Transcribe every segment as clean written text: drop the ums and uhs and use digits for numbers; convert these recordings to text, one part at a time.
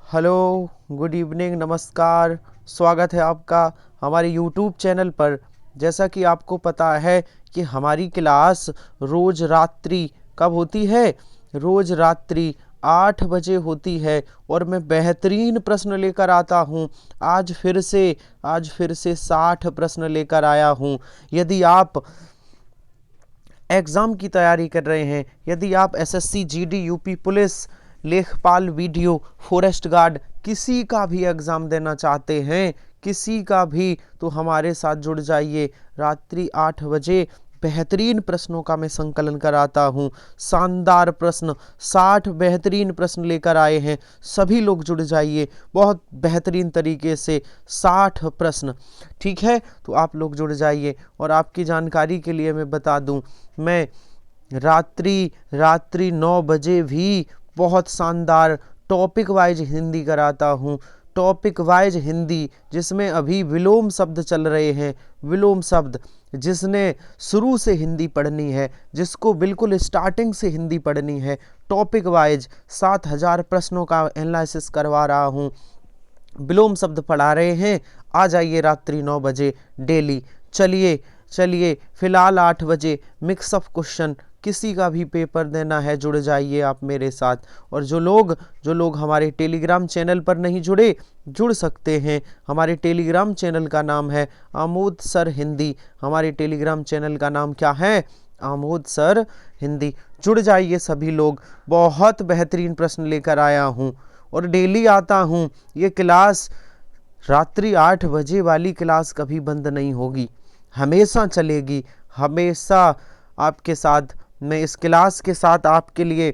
Hello, good evening, नमस्कार। स्वागत है आपका हमारे यूट्यूब चैनल पर। जैसा कि आपको पता है कि हमारी क्लास रोज़ रात्रि कब होती है? रोज़ रात्रि 8 बजे होती है और मैं बेहतरीन प्रश्न लेकर आता हूँ। आज फिर से 60 प्रश्न लेकर आया हूँ। यदि आप एग्ज़ाम की तैयारी कर रहे हैं, यदि आप एसएससी, जीडी, यूपी पुलिस, लेखपाल, वीडियो, फॉरेस्ट गार्ड किसी का भी एग्ज़ाम देना चाहते हैं, किसी का भी, तो हमारे साथ जुड़ जाइए। रात्रि 8 बजे बेहतरीन प्रश्नों का मैं संकलन कराता हूँ। शानदार प्रश्न, 60 बेहतरीन प्रश्न लेकर आए हैं। सभी लोग जुड़ जाइए बहुत बेहतरीन तरीके से। 60 प्रश्न, ठीक है? तो आप लोग जुड़ जाइए। और आपकी जानकारी के लिए मैं बता दूं, मैं रात्रि 9 बजे भी बहुत शानदार टॉपिक वाइज हिंदी कराता हूँ। टॉपिक वाइज हिंदी, जिसमें अभी विलोम शब्द चल रहे हैं। विलोम शब्द जिसने शुरू से हिंदी पढ़नी है, जिसको बिल्कुल स्टार्टिंग से हिंदी पढ़नी है, टॉपिक वाइज 7000 प्रश्नों का एनालिसिस करवा रहा हूँ। विलोम शब्द पढ़ा रहे हैं। आ जाइए रात्रि 9 बजे डेली। चलिए फिलहाल 8 बजे मिक्स ऑफ क्वेश्चन, किसी का भी पेपर देना है, जुड़ जाइए आप मेरे साथ। और जो लोग हमारे टेलीग्राम चैनल पर नहीं जुड़े, जुड़ सकते हैं। हमारे टेलीग्राम चैनल का नाम है आमोद सर हिंदी। हमारे टेलीग्राम चैनल का नाम क्या है? आमोद सर हिंदी। जुड़ जाइए सभी लोग। बहुत बेहतरीन प्रश्न लेकर आया हूँ और डेली आता हूँ। ये क्लास रात्रि 8 बजे वाली क्लास कभी बंद नहीं होगी, हमेशा चलेगी। हमेशा आपके साथ, मैं इस क्लास के साथ आपके लिए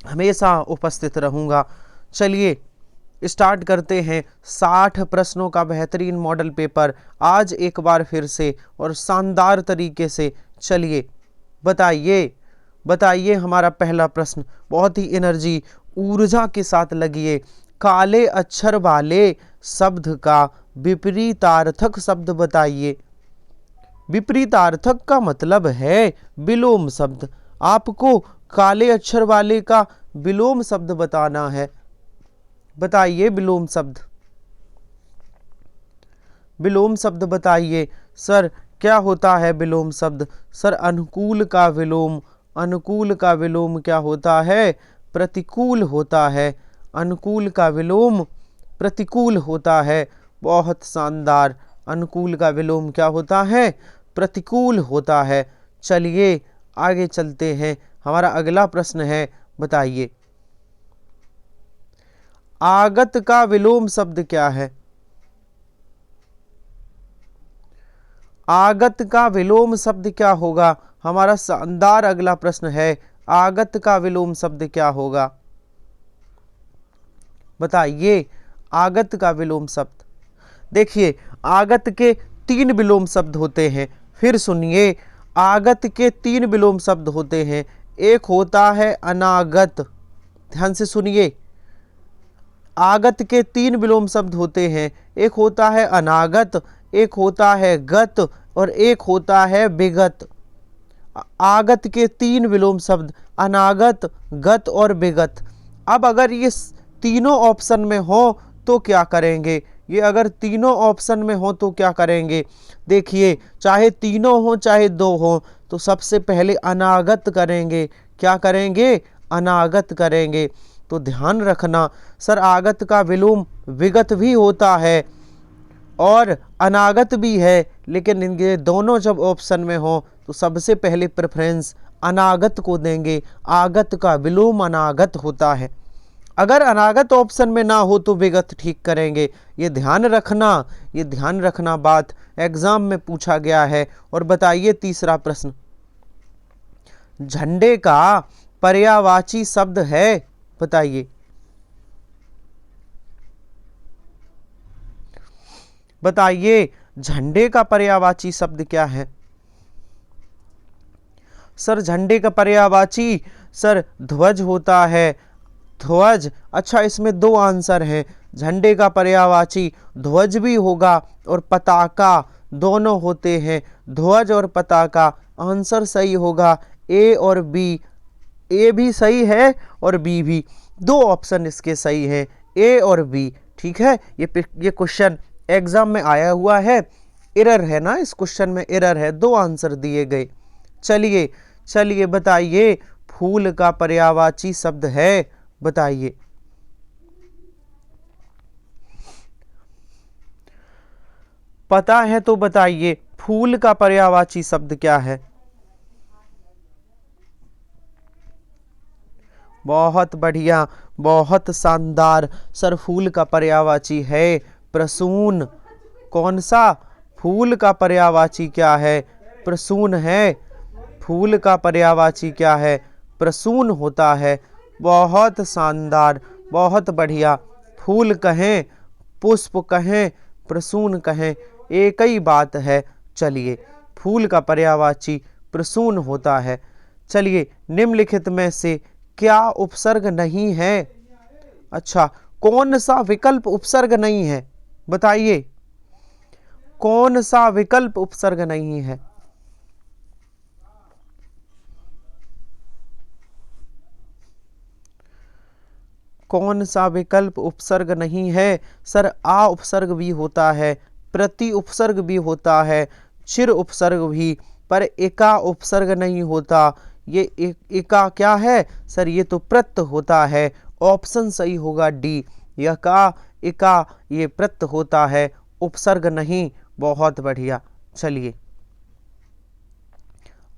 हमेशा उपस्थित रहूँगा। चलिए स्टार्ट करते हैं 60 प्रश्नों का बेहतरीन मॉडल पेपर आज एक बार फिर से और शानदार तरीके से। चलिए बताइए हमारा पहला प्रश्न। बहुत ही एनर्जी, ऊर्जा के साथ लगिए। काले अक्षर वाले शब्द का विपरीतार्थक शब्द बताइए। विपरीतार्थक का मतलब है विलोम शब्द। आपको काले अक्षर वाले का विलोम शब्द बताना है। बताइए विलोम शब्द। विलोम शब्द बताइए। सर क्या होता है विलोम शब्द? सर अनुकूल का विलोम। अनुकूल का विलोम क्या होता है? प्रतिकूल होता है। अनुकूल का विलोम प्रतिकूल होता है। बहुत शानदार। अनुकूल का विलोम क्या होता है? प्रतिकूल होता है। चलिए आगे चलते हैं। हमारा अगला प्रश्न है, बताइए आगत का विलोम शब्द क्या है? आगत का विलोम शब्द क्या होगा? हमारा शानदार अगला प्रश्न है, आगत का विलोम शब्द क्या होगा? बताइए आगत का विलोम शब्द। देखिए आगत के 3 विलोम शब्द होते हैं। फिर सुनिए, आगत के 3 विलोम शब्द होते हैं। एक होता है अनागत। ध्यान से सुनिए, आगत के 3 विलोम शब्द होते हैं। एक होता है अनागत, एक होता है गत और एक होता है विगत। आगत के 3 विलोम शब्द अनागत, गत और विगत। अब अगर ये तीनों ऑप्शन में हो तो क्या करेंगे? ये अगर तीनों ऑप्शन में हो तो क्या करेंगे? देखिए, चाहे तीनों हो चाहे 2 हो, तो सबसे पहले अनागत करेंगे। क्या करेंगे? अनागत करेंगे। तो ध्यान रखना, सर आगत का विलोम विगत भी होता है और अनागत भी है, लेकिन इनके दोनों जब ऑप्शन में हो तो सबसे पहले प्रेफरेंस अनागत को देंगे। आगत का विलोम अनागत होता है। अगर अनागत ऑप्शन में ना हो तो विगत ठीक करेंगे। ये ध्यान रखना बात एग्जाम में पूछा गया है। और बताइए तीसरा प्रश्न, झंडे का पर्यायवाची शब्द है? बताइए झंडे का पर्यायवाची शब्द क्या है? सर झंडे का पर्यायवाची सर ध्वज होता है। ध्वज। अच्छा, इसमें 2 आंसर हैं। झंडे का पर्यायवाची ध्वज भी होगा और पताका, दोनों होते हैं। ध्वज और पताका। आंसर सही होगा ए और बी। ए भी सही है और बी भी। 2 ऑप्शन इसके सही हैं, ए और बी। ठीक है, ये क्वेश्चन एग्जाम में आया हुआ है, एरर है ना, इस क्वेश्चन में एरर है, 2 आंसर दिए गए। चलिए चलिए बताइए, फूल का पर्यायवाची शब्द है, बताइए। पता है तो बताइए, फूल का पर्यायवाची शब्द क्या है? बहुत बढ़िया, बहुत शानदार सर। फूल का पर्यायवाची है प्रसून। कौन सा? फूल का पर्यायवाची क्या है? प्रसून है। फूल का पर्यायवाची क्या है? प्रसून होता है। बहुत शानदार, बहुत बढ़िया। फूल कहें, पुष्प कहें, प्रसून कहें, एक ही बात है। चलिए, फूल का पर्यायवाची प्रसून होता है। चलिए, निम्नलिखित में से क्या उपसर्ग नहीं है? अच्छा, कौन सा विकल्प उपसर्ग नहीं है? बताइए, कौन सा विकल्प उपसर्ग नहीं है? कौन सा विकल्प उपसर्ग नहीं है? सर, आ उपसर्ग भी होता है, प्रति उपसर्ग भी होता है, चिर उपसर्ग भी, पर एका उपसर्ग नहीं होता। ये एका क्या है सर? ये तो प्रत्यय होता है। ऑप्शन सही होगा डी, यका एका, ये प्रत्यय होता है, उपसर्ग नहीं। बहुत बढ़िया। चलिए,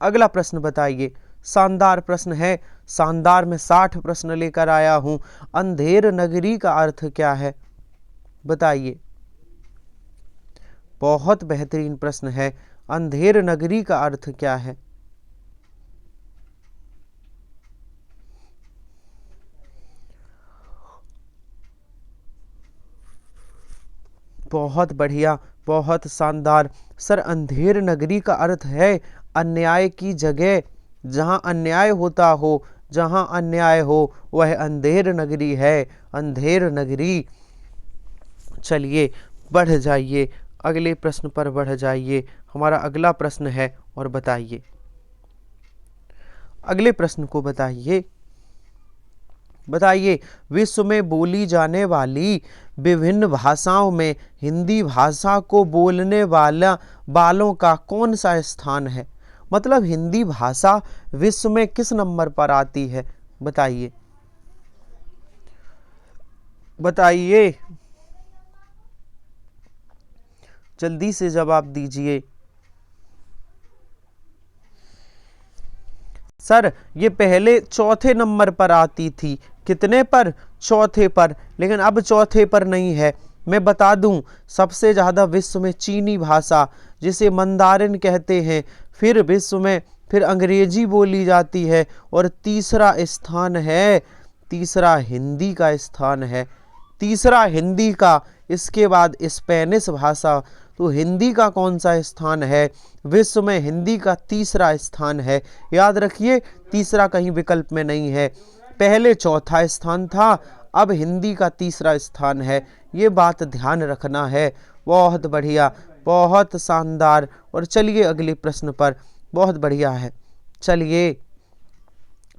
अगला प्रश्न बताइए। शानदार प्रश्न है, शानदार में 60 प्रश्न लेकर आया हूं। अंधेर नगरी का अर्थ क्या है? बताइए। बहुत बेहतरीन प्रश्न है। अंधेर नगरी का अर्थ क्या है? बहुत बढ़िया, बहुत शानदार सर। अंधेर नगरी का अर्थ है अन्याय की जगह। जहां अन्याय होता हो, जहां अन्याय हो, वह अंधेर नगरी है, अंधेर नगरी। चलिए, बढ़ जाइए, अगले प्रश्न पर बढ़ जाइए। हमारा अगला प्रश्न है, और बताइए, अगले प्रश्न को बताइए। बताइए, विश्व में बोली जाने वाली विभिन्न भाषाओं में हिंदी भाषा को बोलने वालों का कौन सा स्थान है? मतलब हिंदी भाषा विश्व में किस नंबर पर आती है? बताइए, बताइए, जल्दी से जवाब दीजिए। सर, ये पहले चौथे नंबर पर आती थी। कितने पर? चौथे पर। लेकिन अब चौथे पर नहीं है। मैं बता दूं, सबसे ज़्यादा विश्व में चीनी भाषा, जिसे मंदारिन कहते हैं, फिर विश्व में फिर अंग्रेजी बोली जाती है, और तीसरा स्थान है, तीसरा हिंदी का स्थान है, तीसरा हिंदी का। इसके बाद स्पेनिश भाषा। तो हिंदी का कौन सा स्थान है? विश्व में हिंदी का तीसरा स्थान है। याद रखिए, तीसरा कहीं विकल्प में नहीं है। पहले चौथा स्थान था, अब हिंदी का तीसरा स्थान है। ये बात ध्यान रखना है। बहुत बढ़िया, बहुत शानदार। और चलिए अगले प्रश्न पर। बहुत बढ़िया है। चलिए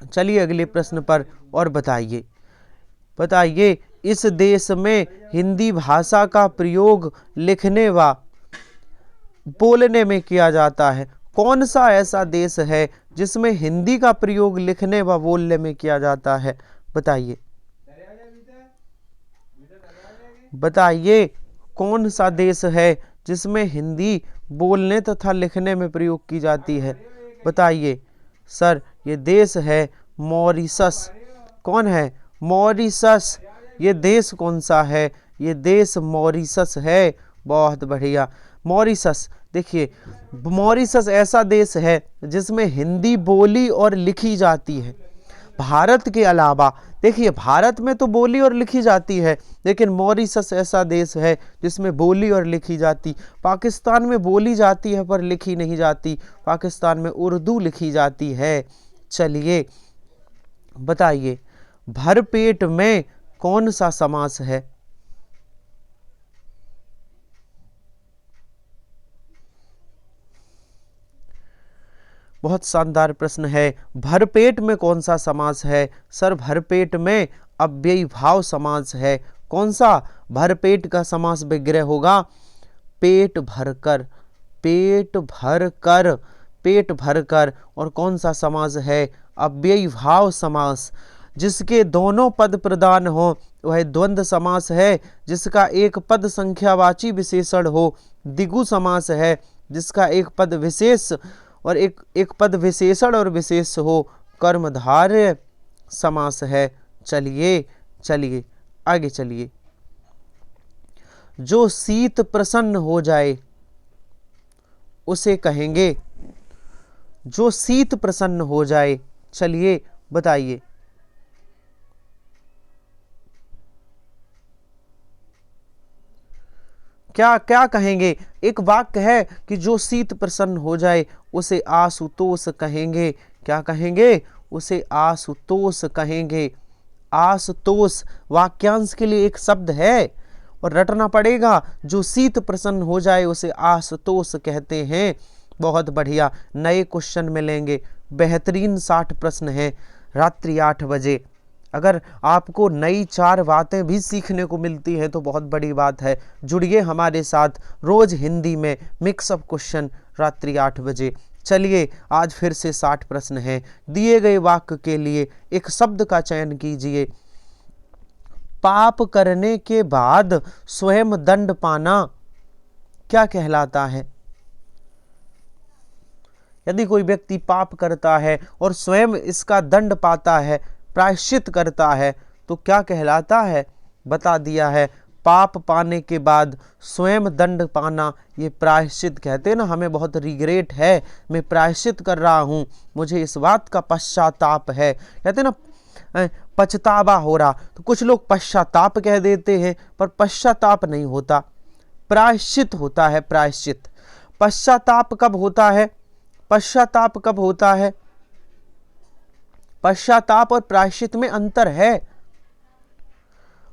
चलिए अगले प्रश्न पर, और बताइए। बताइए, इस देश में हिंदी भाषा का प्रयोग लिखने व बोलने में किया जाता है। कौन सा ऐसा देश है जिसमें हिंदी का प्रयोग लिखने व बोलने में किया जाता है? बताइए, बताइए, कौन सा देश है जिसमें हिंदी बोलने तथा लिखने में प्रयोग की जाती है? बताइए। सर, ये देश है मॉरिशस। कौन है? मॉरिशस। ये देश कौन सा है? ये देश मॉरिशस है। बहुत बढ़िया, मॉरिशस। देखिए, मॉरिशस ऐसा देश है जिसमें हिंदी बोली और लिखी जाती है। भारत के अलावा, देखिए, भारत में तो बोली और लिखी जाती है, लेकिन मॉरिशस ऐसा देश है जिसमें बोली और लिखी जाती। पाकिस्तान में बोली जाती है पर लिखी नहीं जाती। पाकिस्तान में उर्दू लिखी जाती है। चलिए बताइए, भरपेट में कौन सा समास है? बहुत शानदार प्रश्न है। भरपेट में कौन सा समास है? सर, भरपेट में अव्ययी भाव समास है। कौन सा? भरपेट का समास विग्रह होगा पेट भरकर, पेट भरकर, पेट भरकर। और कौन सा समास है? अव्ययी भाव समास। जिसके दोनों पद प्रधान हो वह द्वंद्व समास है। जिसका एक पद संख्यावाची विशेषण हो द्विगु समास है। जिसका एक पद विशेष और एक पद विशेषण और विशेष हो कर्मधारय समास है। चलिए चलिए आगे चलिए। जो शीत प्रसन्न हो जाए उसे कहेंगे, जो शीत प्रसन्न हो जाए। चलिए बताइए। क्या क्या कहेंगे? एक वाक्य है कि जो शीत प्रसन्न हो जाए उसे आशुतोष कहेंगे। क्या कहेंगे? उसे आशुतोष कहेंगे। आशुतोष वाक्यांश के लिए एक शब्द है और रटना पड़ेगा। जो शीत प्रसन्न हो जाए उसे आशुतोष कहते हैं। बहुत बढ़िया, नए क्वेश्चन मिलेंगे। बेहतरीन 60 प्रश्न हैं रात्रि 8 बजे। अगर आपको नई 4 बातें भी सीखने को मिलती हैं तो बहुत बड़ी बात है। जुड़िए हमारे साथ रोज हिंदी में मिक्सअप क्वेश्चन रात्रि 8 बजे। चलिए आज फिर से 60 प्रश्न हैं। दिए गए वाक्य के लिए एक शब्द का चयन कीजिए। पाप करने के बाद स्वयं दंड पाना क्या कहलाता है? यदि कोई व्यक्ति पाप करता है और स्वयं इसका दंड पाता है, प्रायश्चित करता है, तो क्या कहलाता है? बता दिया है। पाप पाने के बाद स्वयं दंड पाना, ये प्रायश्चित कहते हैं ना। हमें बहुत रिग्रेट है, मैं प्रायश्चित कर रहा हूँ, मुझे इस बात का पश्चाताप है, कहते हैं ना पछतावा हो रहा। तो कुछ लोग पश्चाताप कह देते हैं, पर पश्चाताप नहीं होता, प्रायश्चित होता है। प्रायश्चित। पश्चाताप कब होता है? पश्चाताप कब होता है? पश्चाताप और प्रायश्चित में अंतर है।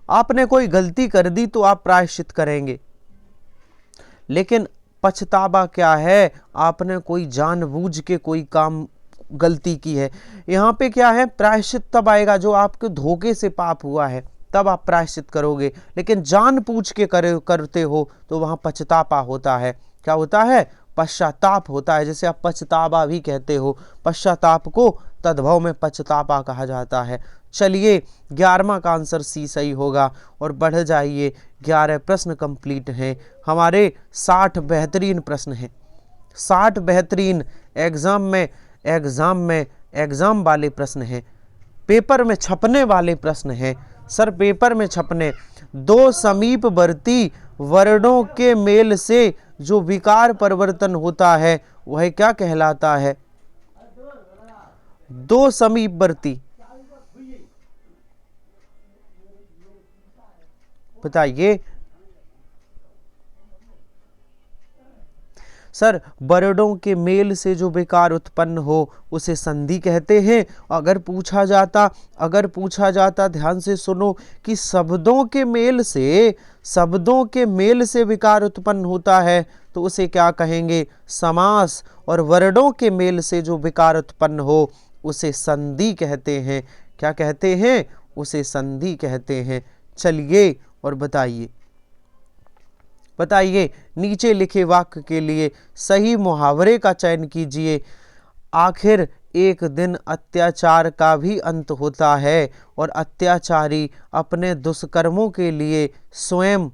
आपने कोई गलती कर दी तो आप प्रायश्चित करेंगे, लेकिन पछतावा क्या है? आपने कोई जानबूझ के कोई काम गलती की है। यहाँ पे क्या है? प्रायश्चित तब आएगा जो आपके धोखे से पाप हुआ है, तब आप प्रायश्चित करोगे। लेकिन जानबूझ के करते हो तो वहां पछतावा होता है। क्या होता है? पश्चाताप होता है। जैसे आप पछतावा भी कहते हो, पश्चाताप को तद्भव में पछतावा कहा जाता है। चलिए 11वां का आंसर सी सही होगा। और बढ़ जाइए, 11 प्रश्न कंप्लीट हैं। हमारे 60 बेहतरीन प्रश्न हैं। 60 बेहतरीन एग्जाम वाले प्रश्न हैं, पेपर में छपने वाले प्रश्न हैं। सर पेपर में छपने, दो समीपवर्ती वर्णों के मेल से जो विकार परिवर्तन होता है वह क्या कहलाता है? दो समीपवर्ती, बताइए। सर वर्णों के मेल से जो विकार उत्पन्न हो उसे संधि कहते हैं। अगर पूछा जाता ध्यान से सुनो कि शब्दों के मेल से विकार उत्पन्न होता है तो उसे क्या कहेंगे? समास। और वर्णों के मेल से जो विकार उत्पन्न हो उसे संधि कहते हैं। क्या कहते हैं? उसे संधि कहते हैं। चलिए और बताइए नीचे लिखे वाक्य के लिए सही मुहावरे का चयन कीजिए। आखिर एक दिन अत्याचार का भी अंत होता है और अत्याचारी अपने दुष्कर्मों के लिए स्वयं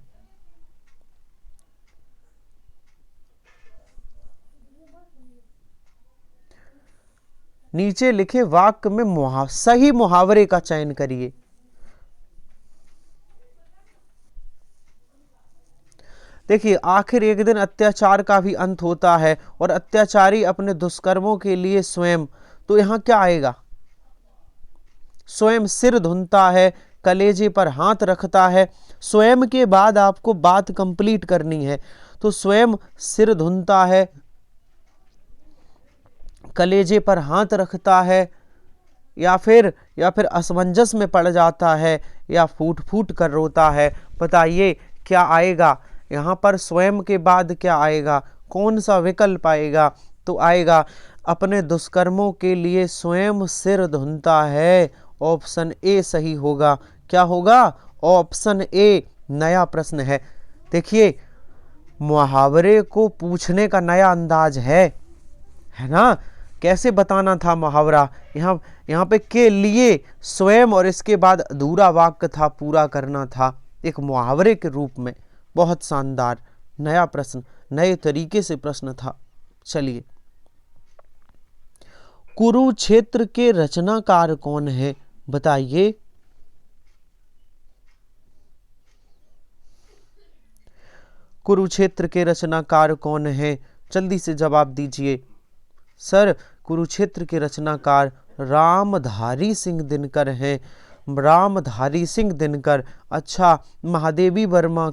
नीचे लिखे वाक्य में सही मुहावरे का चयन करिए। देखिए, आखिर एक दिन अत्याचार का भी अंत होता है और अत्याचारी अपने दुष्कर्मों के लिए स्वयं, तो यहां क्या आएगा? स्वयं सिर धुनता है, कलेजे पर हाथ रखता है। स्वयं के बाद आपको बात कंप्लीट करनी है, तो स्वयं सिर धुनता है, कलेजे पर हाथ रखता है, या फिर असमंजस में पड़ जाता है, या फूट फूट कर रोता है। बताइए क्या आएगा यहाँ पर? स्वयं के बाद क्या आएगा? कौन सा विकल्प आएगा? तो आएगा अपने दुष्कर्मों के लिए स्वयं सिर धुनता है। ऑप्शन ए सही होगा। क्या होगा? ऑप्शन ए नया प्रश्न है। देखिए मुहावरे को पूछने का नया अंदाज है ना। कैसे बताना था मुहावरा, यहाँ पे के लिए स्वयं और इसके बाद अधूरा वाक्य था, पूरा करना था एक मुहावरे के रूप में। बहुत शानदार नया प्रश्न, नए तरीके से प्रश्न था। चलिए, कुरुक्षेत्र के रचनाकार कौन है बताइए। कुरुक्षेत्र के रचनाकार कौन है, जल्दी से जवाब दीजिए। सर कुरुक्षेत्र के रचनाकार रामधारी सिंह दिनकर हैं। रामधारी सिंह दिनकर। अच्छा, महादेवी वर्मा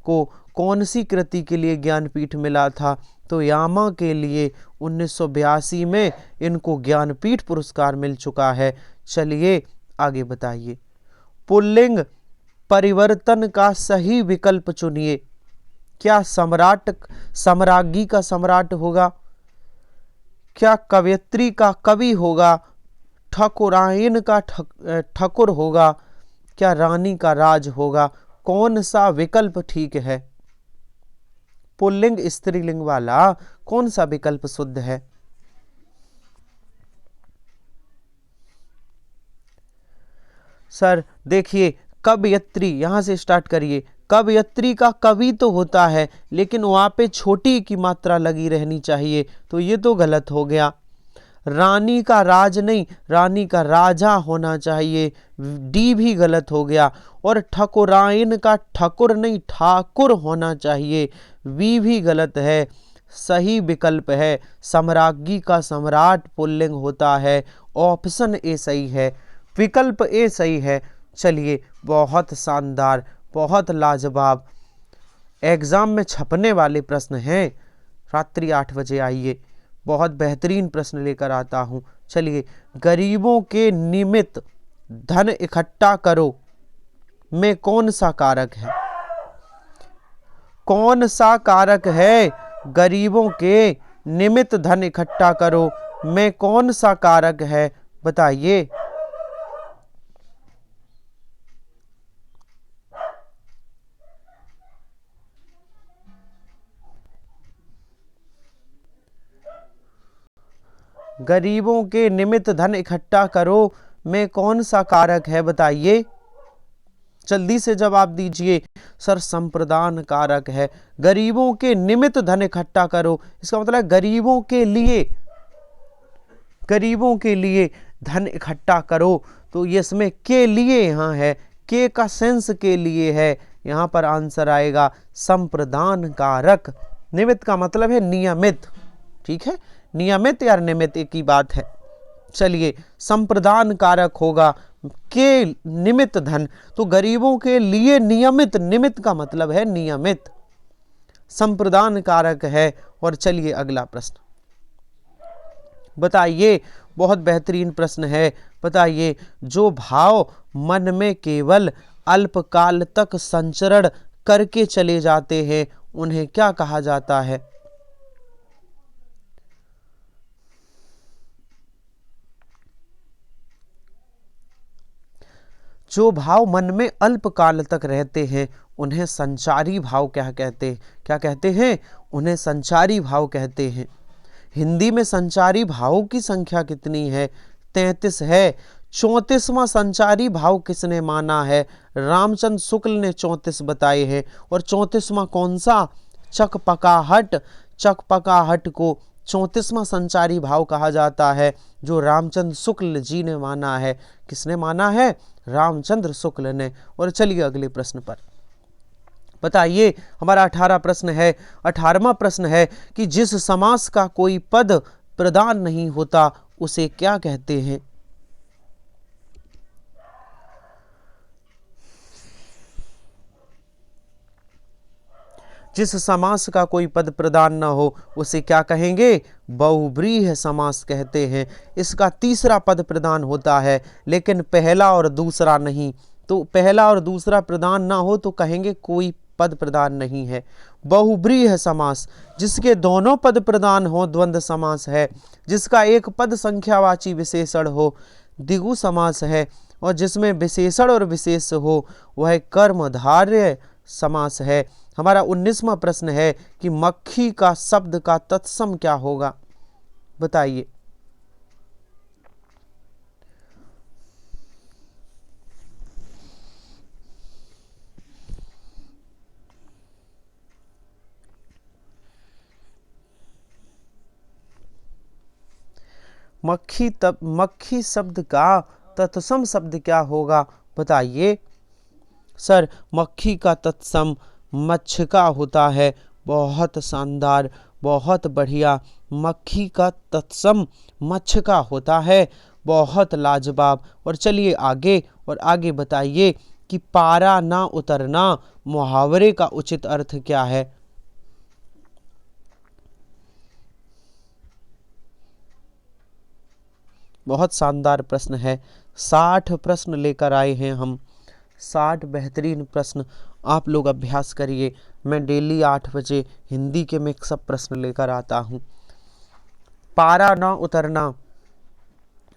को कौन सी कृति के लिए ज्ञानपीठ मिला था, तो यामा के लिए 1982 में इनको ज्ञानपीठ पुरस्कार मिल चुका है। चलिए आगे बताइए। पुल्लिंग परिवर्तन का सही विकल्प चुनिए। क्या सम्राट सम्राज्ञी का सम्राट होगा, क्या कवयित्री का कवि होगा, ठकुराइन का ठकुर होगा, क्या रानी का राज होगा, कौन सा विकल्प ठीक है। पुल्लिंग स्त्रीलिंग वाला कौन सा विकल्प शुद्ध है। सर देखिए कवयित्री, यहां से स्टार्ट करिए। कवयित्री का कवि तो होता है लेकिन वहां पे छोटी की मात्रा लगी रहनी चाहिए, तो ये तो गलत हो गया। रानी का राज नहीं, रानी का राजा होना चाहिए, डी भी गलत हो गया। और ठकुराइन का ठकुर नहीं, ठाकुर होना चाहिए, वी भी गलत है। सही विकल्प है सम्राज्ञी का सम्राट पुल्लिंग होता है। ऑप्शन ए सही है, विकल्प ए सही है। चलिए बहुत शानदार, बहुत लाजवाब, एग्जाम में छपने वाले प्रश्न हैं। रात्रि 8 बजे आइए, बहुत बेहतरीन प्रश्न लेकर आता हूं। चलिए, गरीबों के निमित्त धन इकट्ठा करो में कौन सा कारक है। कौन सा कारक है गरीबों के निमित्त धन इकट्ठा करो में कौन सा कारक है बताइए। गरीबों के निमित्त धन इकट्ठा करो में कौन सा कारक है बताइए, जल्दी से जवाब दीजिए। सर संप्रदान कारक है। गरीबों के निमित्त धन इकट्ठा करो, इसका मतलब गरीबों के लिए धन इकट्ठा करो, तो ये इसमें के लिए यहाँ है, के का सेंस के लिए है, यहाँ पर आंसर आएगा संप्रदान कारक। निमित्त का मतलब है नियमित, ठीक है, नियमित या निमित्त एक ही बात है। चलिए, संप्रदान कारक होगा के निमित्त धन, तो गरीबों के लिए नियमित, निमित्त का मतलब है नियमित, संप्रदान कारक है। और चलिए अगला प्रश्न बताइए, बहुत बेहतरीन प्रश्न है। बताइए, जो भाव मन में केवल अल्पकाल तक संचरण करके चले जाते हैं उन्हें क्या कहा जाता है। जो भाव मन में अल्पकाल तक रहते हैं उन्हें संचारी भाव क्या कहते हैं, उन्हें संचारी भाव कहते हैं। हिंदी में संचारी भावों की संख्या कितनी है, 33 है। 34वां संचारी भाव किसने माना है, रामचंद्र शुक्ल ने 34 बताए हैं। और 34वां कौन सा, चकपकाहट। चकपकाहट को 34वां संचारी भाव कहा जाता है, जो रामचंद्र शुक्ल जी ने माना है। किसने माना है, रामचंद्र शुक्ल ने। और चलिए अगले प्रश्न पर बताइए, हमारा 18 प्रश्न है। 18वां प्रश्न है कि जिस समास का कोई पद प्रधान नहीं होता उसे क्या कहते हैं। जिस समास का कोई पद प्रधान न हो उसे क्या कहेंगे, बहुव्रीहि समास कहते हैं। इसका तीसरा पद प्रधान होता है लेकिन पहला और दूसरा नहीं, तो पहला और दूसरा प्रधान ना हो तो कहेंगे कोई पद प्रधान नहीं है। बहुव्रीहि समास, जिसके दोनों पद प्रधान हो द्वंद्व समास है। जिसका एक पद संख्यावाची विशेषण हो द्विगु समास है। और जिसमें विशेषण और विशेष हो वह कर्मधारय समास है। हमारा 19वां प्रश्न है कि मक्खी का शब्द का तत्सम क्या होगा, बताइए। मक्खी शब्द का तत्सम शब्द क्या होगा, बताइए। सर मक्खी का तत्सम मच्छका होता है। बहुत शानदार, बहुत बढ़िया। मक्खी का तत्सम मच्छका होता है, बहुत लाजवाब। और चलिए आगे, और आगे बताइए कि पारा ना उतरना मुहावरे का उचित अर्थ क्या है। बहुत शानदार प्रश्न है। 60 प्रश्न लेकर आए हैं हम, 60 बेहतरीन प्रश्न। आप लोग अभ्यास करिए। मैं डेली 8 बजे हिंदी के मिक्सअप प्रश्न लेकर आता हूँ। पारा ना उतरना,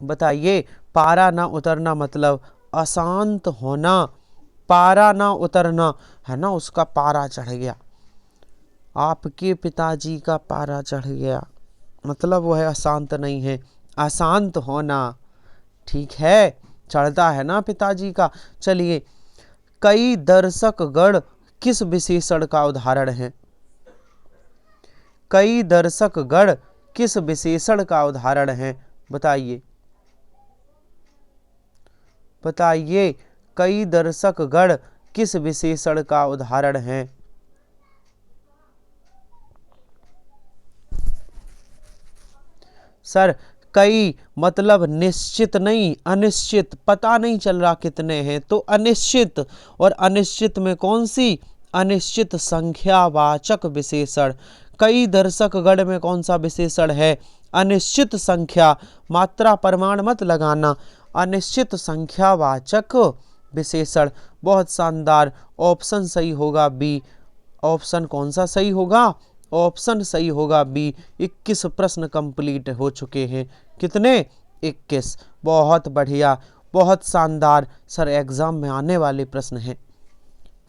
बताइए। पारा ना उतरना मतलब अशांत होना। पारा ना उतरना है ना, उसका पारा चढ़ गया, आपके पिताजी का पारा चढ़ गया, मतलब वह अशांत नहीं है, अशांत होना। ठीक है, चढ़ता है ना पिताजी का। चलिए, कई दर्शक गण किस विशेषण का उदाहरण है। कई दर्शक गण किस विशेषण का उदाहरण है, बताइए। बताइए, कई दर्शक गण किस विशेषण का उदाहरण है। सर कई मतलब निश्चित नहीं, अनिश्चित, पता नहीं चल रहा कितने हैं, तो अनिश्चित। और अनिश्चित में कौन सी, अनिश्चित संख्यावाचक विशेषण। कई दर्शक गण में कौन सा विशेषण है, अनिश्चित संख्या। मात्रा प्रमाण मत लगाना, अनिश्चित संख्यावाचक विशेषण। बहुत शानदार, ऑप्शन सही होगा बी। ऑप्शन कौन सा सही होगा, ऑप्शन सही होगा बी। 21 प्रश्न कंप्लीट हो चुके हैं। कितने, 21। बहुत बढ़िया, बहुत शानदार। सर एग्जाम में आने वाले प्रश्न हैं,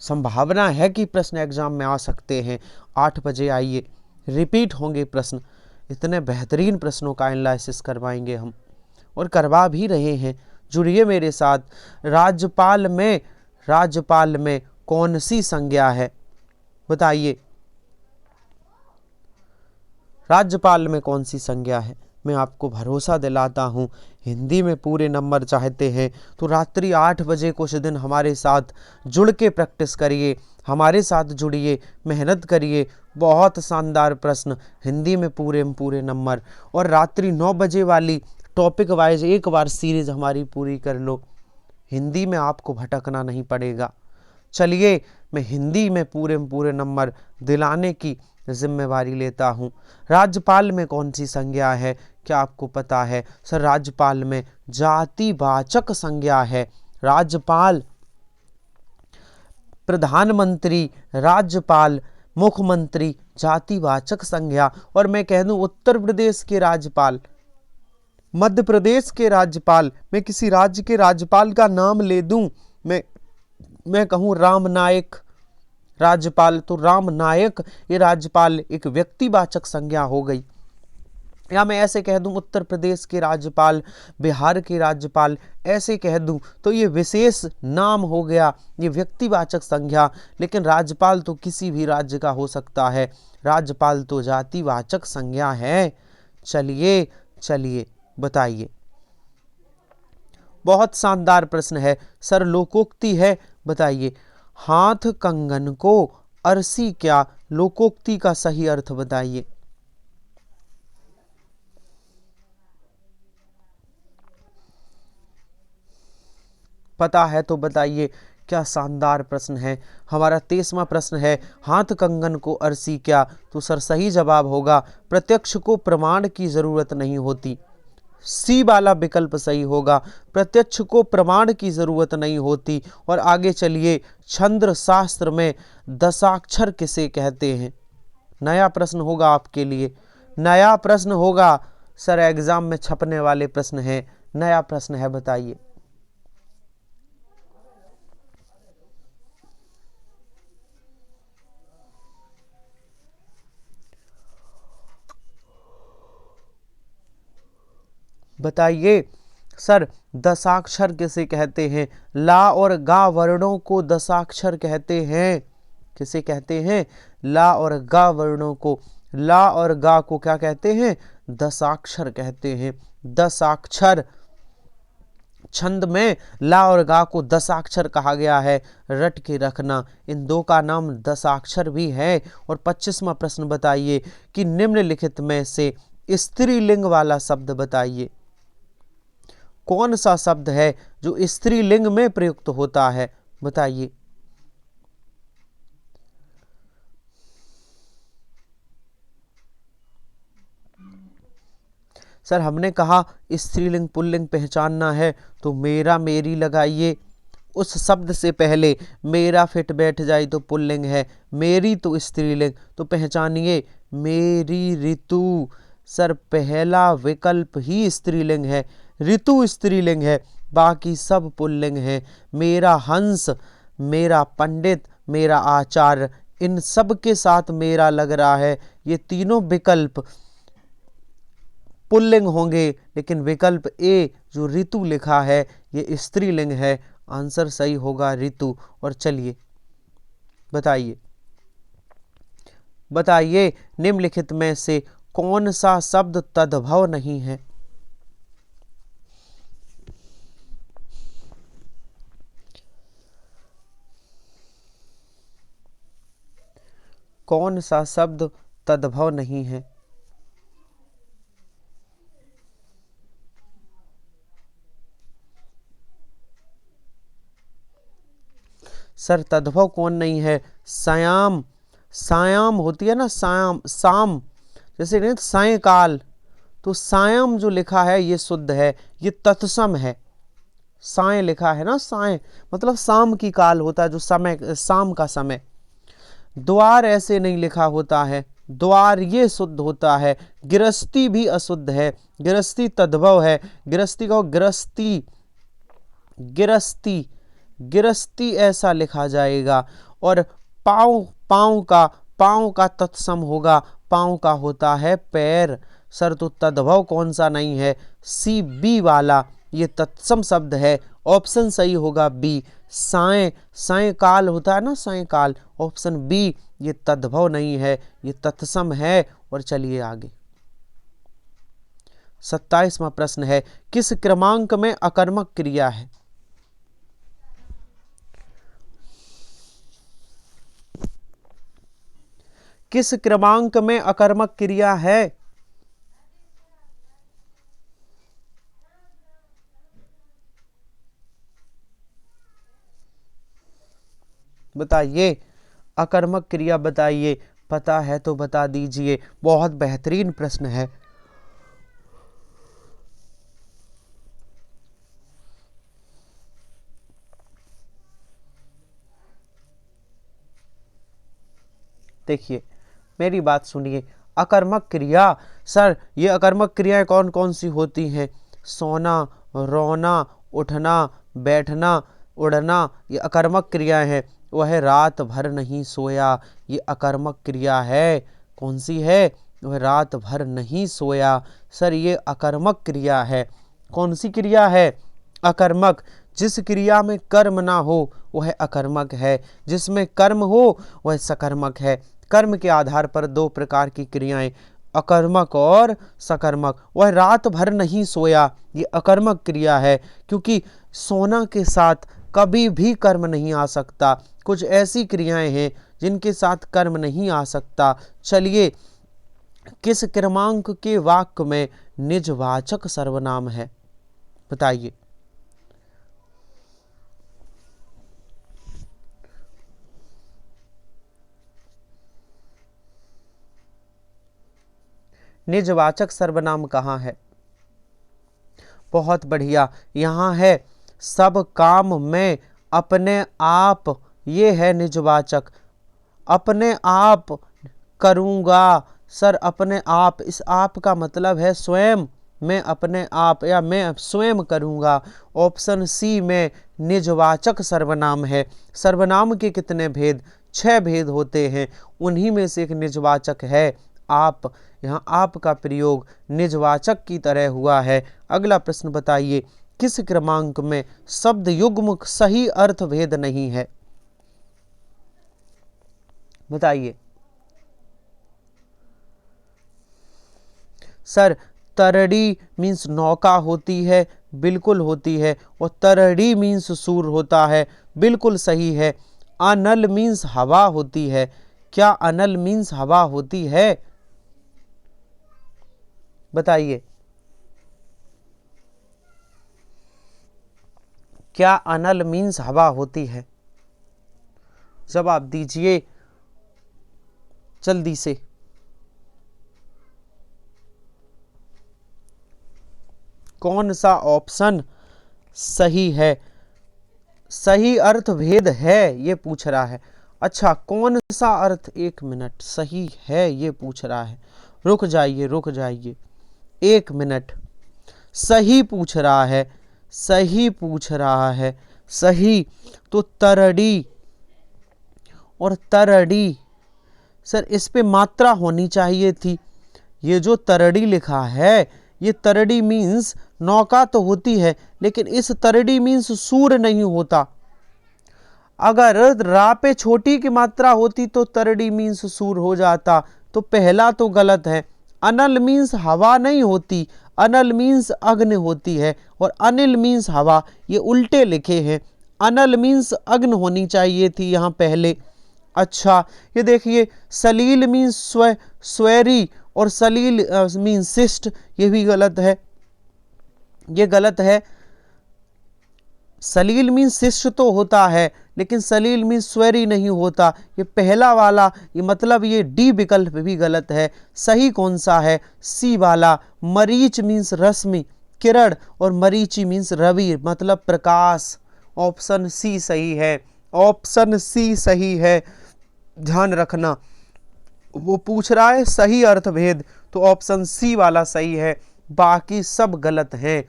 संभावना है कि प्रश्न एग्जाम में आ सकते हैं। 8 बजे आइए, रिपीट होंगे प्रश्न। इतने बेहतरीन प्रश्नों का एनालिसिस करवाएंगे हम, और करवा भी रहे हैं। जुड़िए मेरे साथ। राज्यपाल में कौन सी संज्ञा है, बताइए। राज्यपाल में कौन सी संज्ञा है। मैं आपको भरोसा दिलाता हूँ, हिंदी में पूरे नंबर चाहते हैं तो रात्रि 8 बजे कुछ दिन हमारे साथ जुड़ के प्रैक्टिस करिए, हमारे साथ जुड़िए, मेहनत करिए। बहुत शानदार प्रश्न, हिंदी में पूरे नंबर। और रात्रि 9 बजे वाली टॉपिक वाइज एक बार सीरीज हमारी पूरी कर लो, हिंदी में आपको भटकना नहीं पड़ेगा। चलिए, मैं हिंदी में पूरे नंबर दिलाने की जिम्मेवारी लेता हूँ। राज्यपाल में कौन सी संज्ञा है, क्या आपको पता है। सर राज्यपाल में जातिवाचक संज्ञा है। राज्यपाल, प्रधानमंत्री, राज्यपाल, मुख्यमंत्री, जातिवाचक संज्ञा। और मैं कह दूं उत्तर प्रदेश के राज्यपाल, मध्य प्रदेश के राज्यपाल, मैं किसी राज्य के राज्यपाल का नाम ले दूं, मैं कहूं राम नायक राज्यपाल, तो राम नायक ये राज्यपाल एक व्यक्तिवाचक संज्ञा हो गई। या मैं ऐसे कह दूं उत्तर प्रदेश के राज्यपाल, बिहार के राज्यपाल, ऐसे कह दूं तो ये विशेष नाम हो गया, ये व्यक्तिवाचक संज्ञा। लेकिन राज्यपाल तो किसी भी राज्य का हो सकता है, राज्यपाल तो जातिवाचक संज्ञा है। चलिए बताइए। बहुत शानदार प्रश्न है। सर लोकोक्ति है, बताइए। हाथ कंगन को अरसी क्या, लोकोक्ति का सही अर्थ बताइए। पता है तो बताइए। क्या शानदार प्रश्न है। हमारा 23वां प्रश्न है, हाथ कंगन को अरसी क्या, तो सर सही जवाब होगा प्रत्यक्ष को प्रमाण की जरूरत नहीं होती। सी वाला विकल्प सही होगा, प्रत्यक्ष को प्रमाण की जरूरत नहीं होती। और आगे चलिए, छंद शास्त्र में दशाक्षर किसे कहते हैं। नया प्रश्न होगा आपके लिए, नया प्रश्न होगा सर, एग्जाम में छपने वाले प्रश्न है, नया प्रश्न है, बताइए। बताइए सर, दशाक्षर किसे कहते हैं? ला और गा वर्णों को दशाक्षर कहते हैं। किसे कहते हैं? ला और गा वर्णों को। ला और गा को क्या कहते हैं? दशाक्षर कहते हैं। दशाक्षर। छंद में ला और गा को दशाक्षर कहा गया है, रट के रखना। इन दो का नाम दशाक्षर भी है। और 25वां प्रश्न बताइए कि निम्नलिखित में से स्त्रीलिंग वाला शब्द बताइए। कौन सा शब्द है जो स्त्रीलिंग में प्रयुक्त होता है? बताइए। सर हमने कहा स्त्रीलिंग पुल्लिंग पहचानना है तो मेरा मेरी लगाइए। उस शब्द से पहले मेरा फिट बैठ जाए तो पुल्लिंग है, मेरी तो स्त्रीलिंग, तो पहचानिए मेरी ऋतु। सर पहला विकल्प ही स्त्रीलिंग है, ऋतु स्त्रीलिंग है, बाकी सब पुल्लिंग है। मेरा हंस, मेरा पंडित, मेरा आचार्य, इन सब के साथ मेरा लग रहा है। ये तीनों विकल्प पुल्लिंग होंगे, लेकिन विकल्प ए जो ऋतु लिखा है ये स्त्रीलिंग है। आंसर सही होगा ऋतु। और चलिए बताइए, बताइए निम्नलिखित में से कौन सा शब्द तद्भव नहीं है? कौन सा शब्द तद्भव नहीं है? सर तद्भव कौन नहीं है? सायाम। सायाम होती है ना, सायाम, शाम, जैसे नहीं सायकाल, तो सायम जो लिखा है ये शुद्ध है, ये तत्सम है। साय लिखा है ना, साय मतलब शाम की काल होता है, जो समय, शाम का समय। द्वार ऐसे नहीं लिखा होता है, द्वार ये शुद्ध होता है। गृहस्थी भी अशुद्ध है, गृहस्थी तद्भव है। गृहस्थी को गृहस्थी, गिरस्ती, गिरस्ती ऐसा लिखा जाएगा। और पाँव, पाँव का तत्सम होगा, पाँव का होता है पैर। सर तो तद्भव कौन सा नहीं है? सी बी वाला, ये तत्सम शब्द है। ऑप्शन सही होगा बी, साय, सायकाल होता है ना, सायकाल। ऑप्शन बी ये तद्भव नहीं है, ये तत्सम है। और चलिए आगे 27वां प्रश्न है, किस क्रमांक में अकर्मक क्रिया है? किस क्रमांक में अकर्मक क्रिया है? बताइए, अकर्मक क्रिया बताइए। पता है तो बता दीजिए। बहुत बेहतरीन प्रश्न है। देखिए मेरी बात सुनिए। अकर्मक क्रिया, सर ये अकर्मक क्रियाएं कौन कौन सी होती हैं? सोना, रोना, उठना, बैठना, उड़ना, ये अकर्मक क्रियाएं हैं। वह रात भर नहीं सोया, ये अकर्मक क्रिया है। कौन सी है? वह रात भर नहीं सोया। सर ये अकर्मक क्रिया है। कौन सी क्रिया है? अकर्मक। जिस क्रिया में कर्म ना हो वह अकर्मक है, जिसमें कर्म हो वह सकर्मक है। कर्म के आधार पर दो प्रकार की क्रियाएं, अकर्मक और सकर्मक। वह रात भर नहीं सोया, ये अकर्मक क्रिया है, क्योंकि सोना के साथ कभी भी कर्म नहीं आ सकता। कुछ ऐसी क्रियाएं हैं जिनके साथ कर्म नहीं आ सकता। चलिए, किस क्रमांक के वाक्य में निजवाचक सर्वनाम है? बताइए। निजवाचक सर्वनाम कहाँ है? बहुत बढ़िया, यहाँ है सब काम में अपने आप, ये है निजवाचक। अपने आप करूँगा। सर अपने आप, इस आप का मतलब है स्वयं। मैं अपने आप या मैं स्वयं करूँगा। ऑप्शन सी में निजवाचक सर्वनाम है। सर्वनाम के कितने भेद? 6 भेद होते हैं, उन्हीं में से एक निजवाचक है। आप, यहाँ आप का प्रयोग निजवाचक की तरह हुआ है। अगला प्रश्न बताइए, किस क्रमांक में शब्द युग्म सही अर्थ भेद नहीं है? बताइए। सर तरड़ी मीन्स नौका होती है, बिल्कुल होती है। और तरड़ी मीन्स सूर होता है, बिल्कुल सही है। अनल मीन्स हवा होती है, क्या अनल मीन्स हवा होती है? बताइए, क्या अनल मीन्स हवा होती है? जवाब दीजिए जल्दी से। कौन सा ऑप्शन सही है? सही अर्थ भेद है ये पूछ रहा है। अच्छा, कौन सा अर्थ, 1 मिनट, सही है ये पूछ रहा है। रुक जाइए रुक जाइए, 1 मिनट। सही पूछ रहा है, सही पूछ रहा है, सही। तो तरड़ी और तरड़ी, सर इस पे मात्रा होनी चाहिए थी। ये जो तरड़ी लिखा है, ये तरड़ी मीन्स नौका तो होती है, लेकिन इस तरड़ी मीन्स सूर नहीं होता। अगर रा पे छोटी की मात्रा होती तो तरड़ी मीन्स सूर हो जाता। तो पहला तो गलत है। अनल मीन्स हवा नहीं होती, अनल मीन्स अग्नि होती है, और अनिल मीन्स हवा, ये उल्टे लिखे हैं। अनल मीन्स अग्नि होनी चाहिए थी यहाँ पहले। अच्छा, ये देखिए, सलील मीन्स स्वैरी और सलील मीन्स शिष्ट, ये भी गलत है, ये गलत है। सलील मीन्स शिष्ट तो होता है, लेकिन सलील मीन्स स्वैरी नहीं होता। ये पहला वाला, ये मतलब ये डी विकल्प भी गलत है। सही कौन सा है? सी वाला। मरीच मीन्स रश्मि, किरण, और मरीचि मीन्स रवि, मतलब प्रकाश। ऑप्शन सी सही है, ऑप्शन सी सही है। ध्यान रखना, वो पूछ रहा है सही अर्थ भेद, तो ऑप्शन सी वाला सही है, बाकी सब गलत है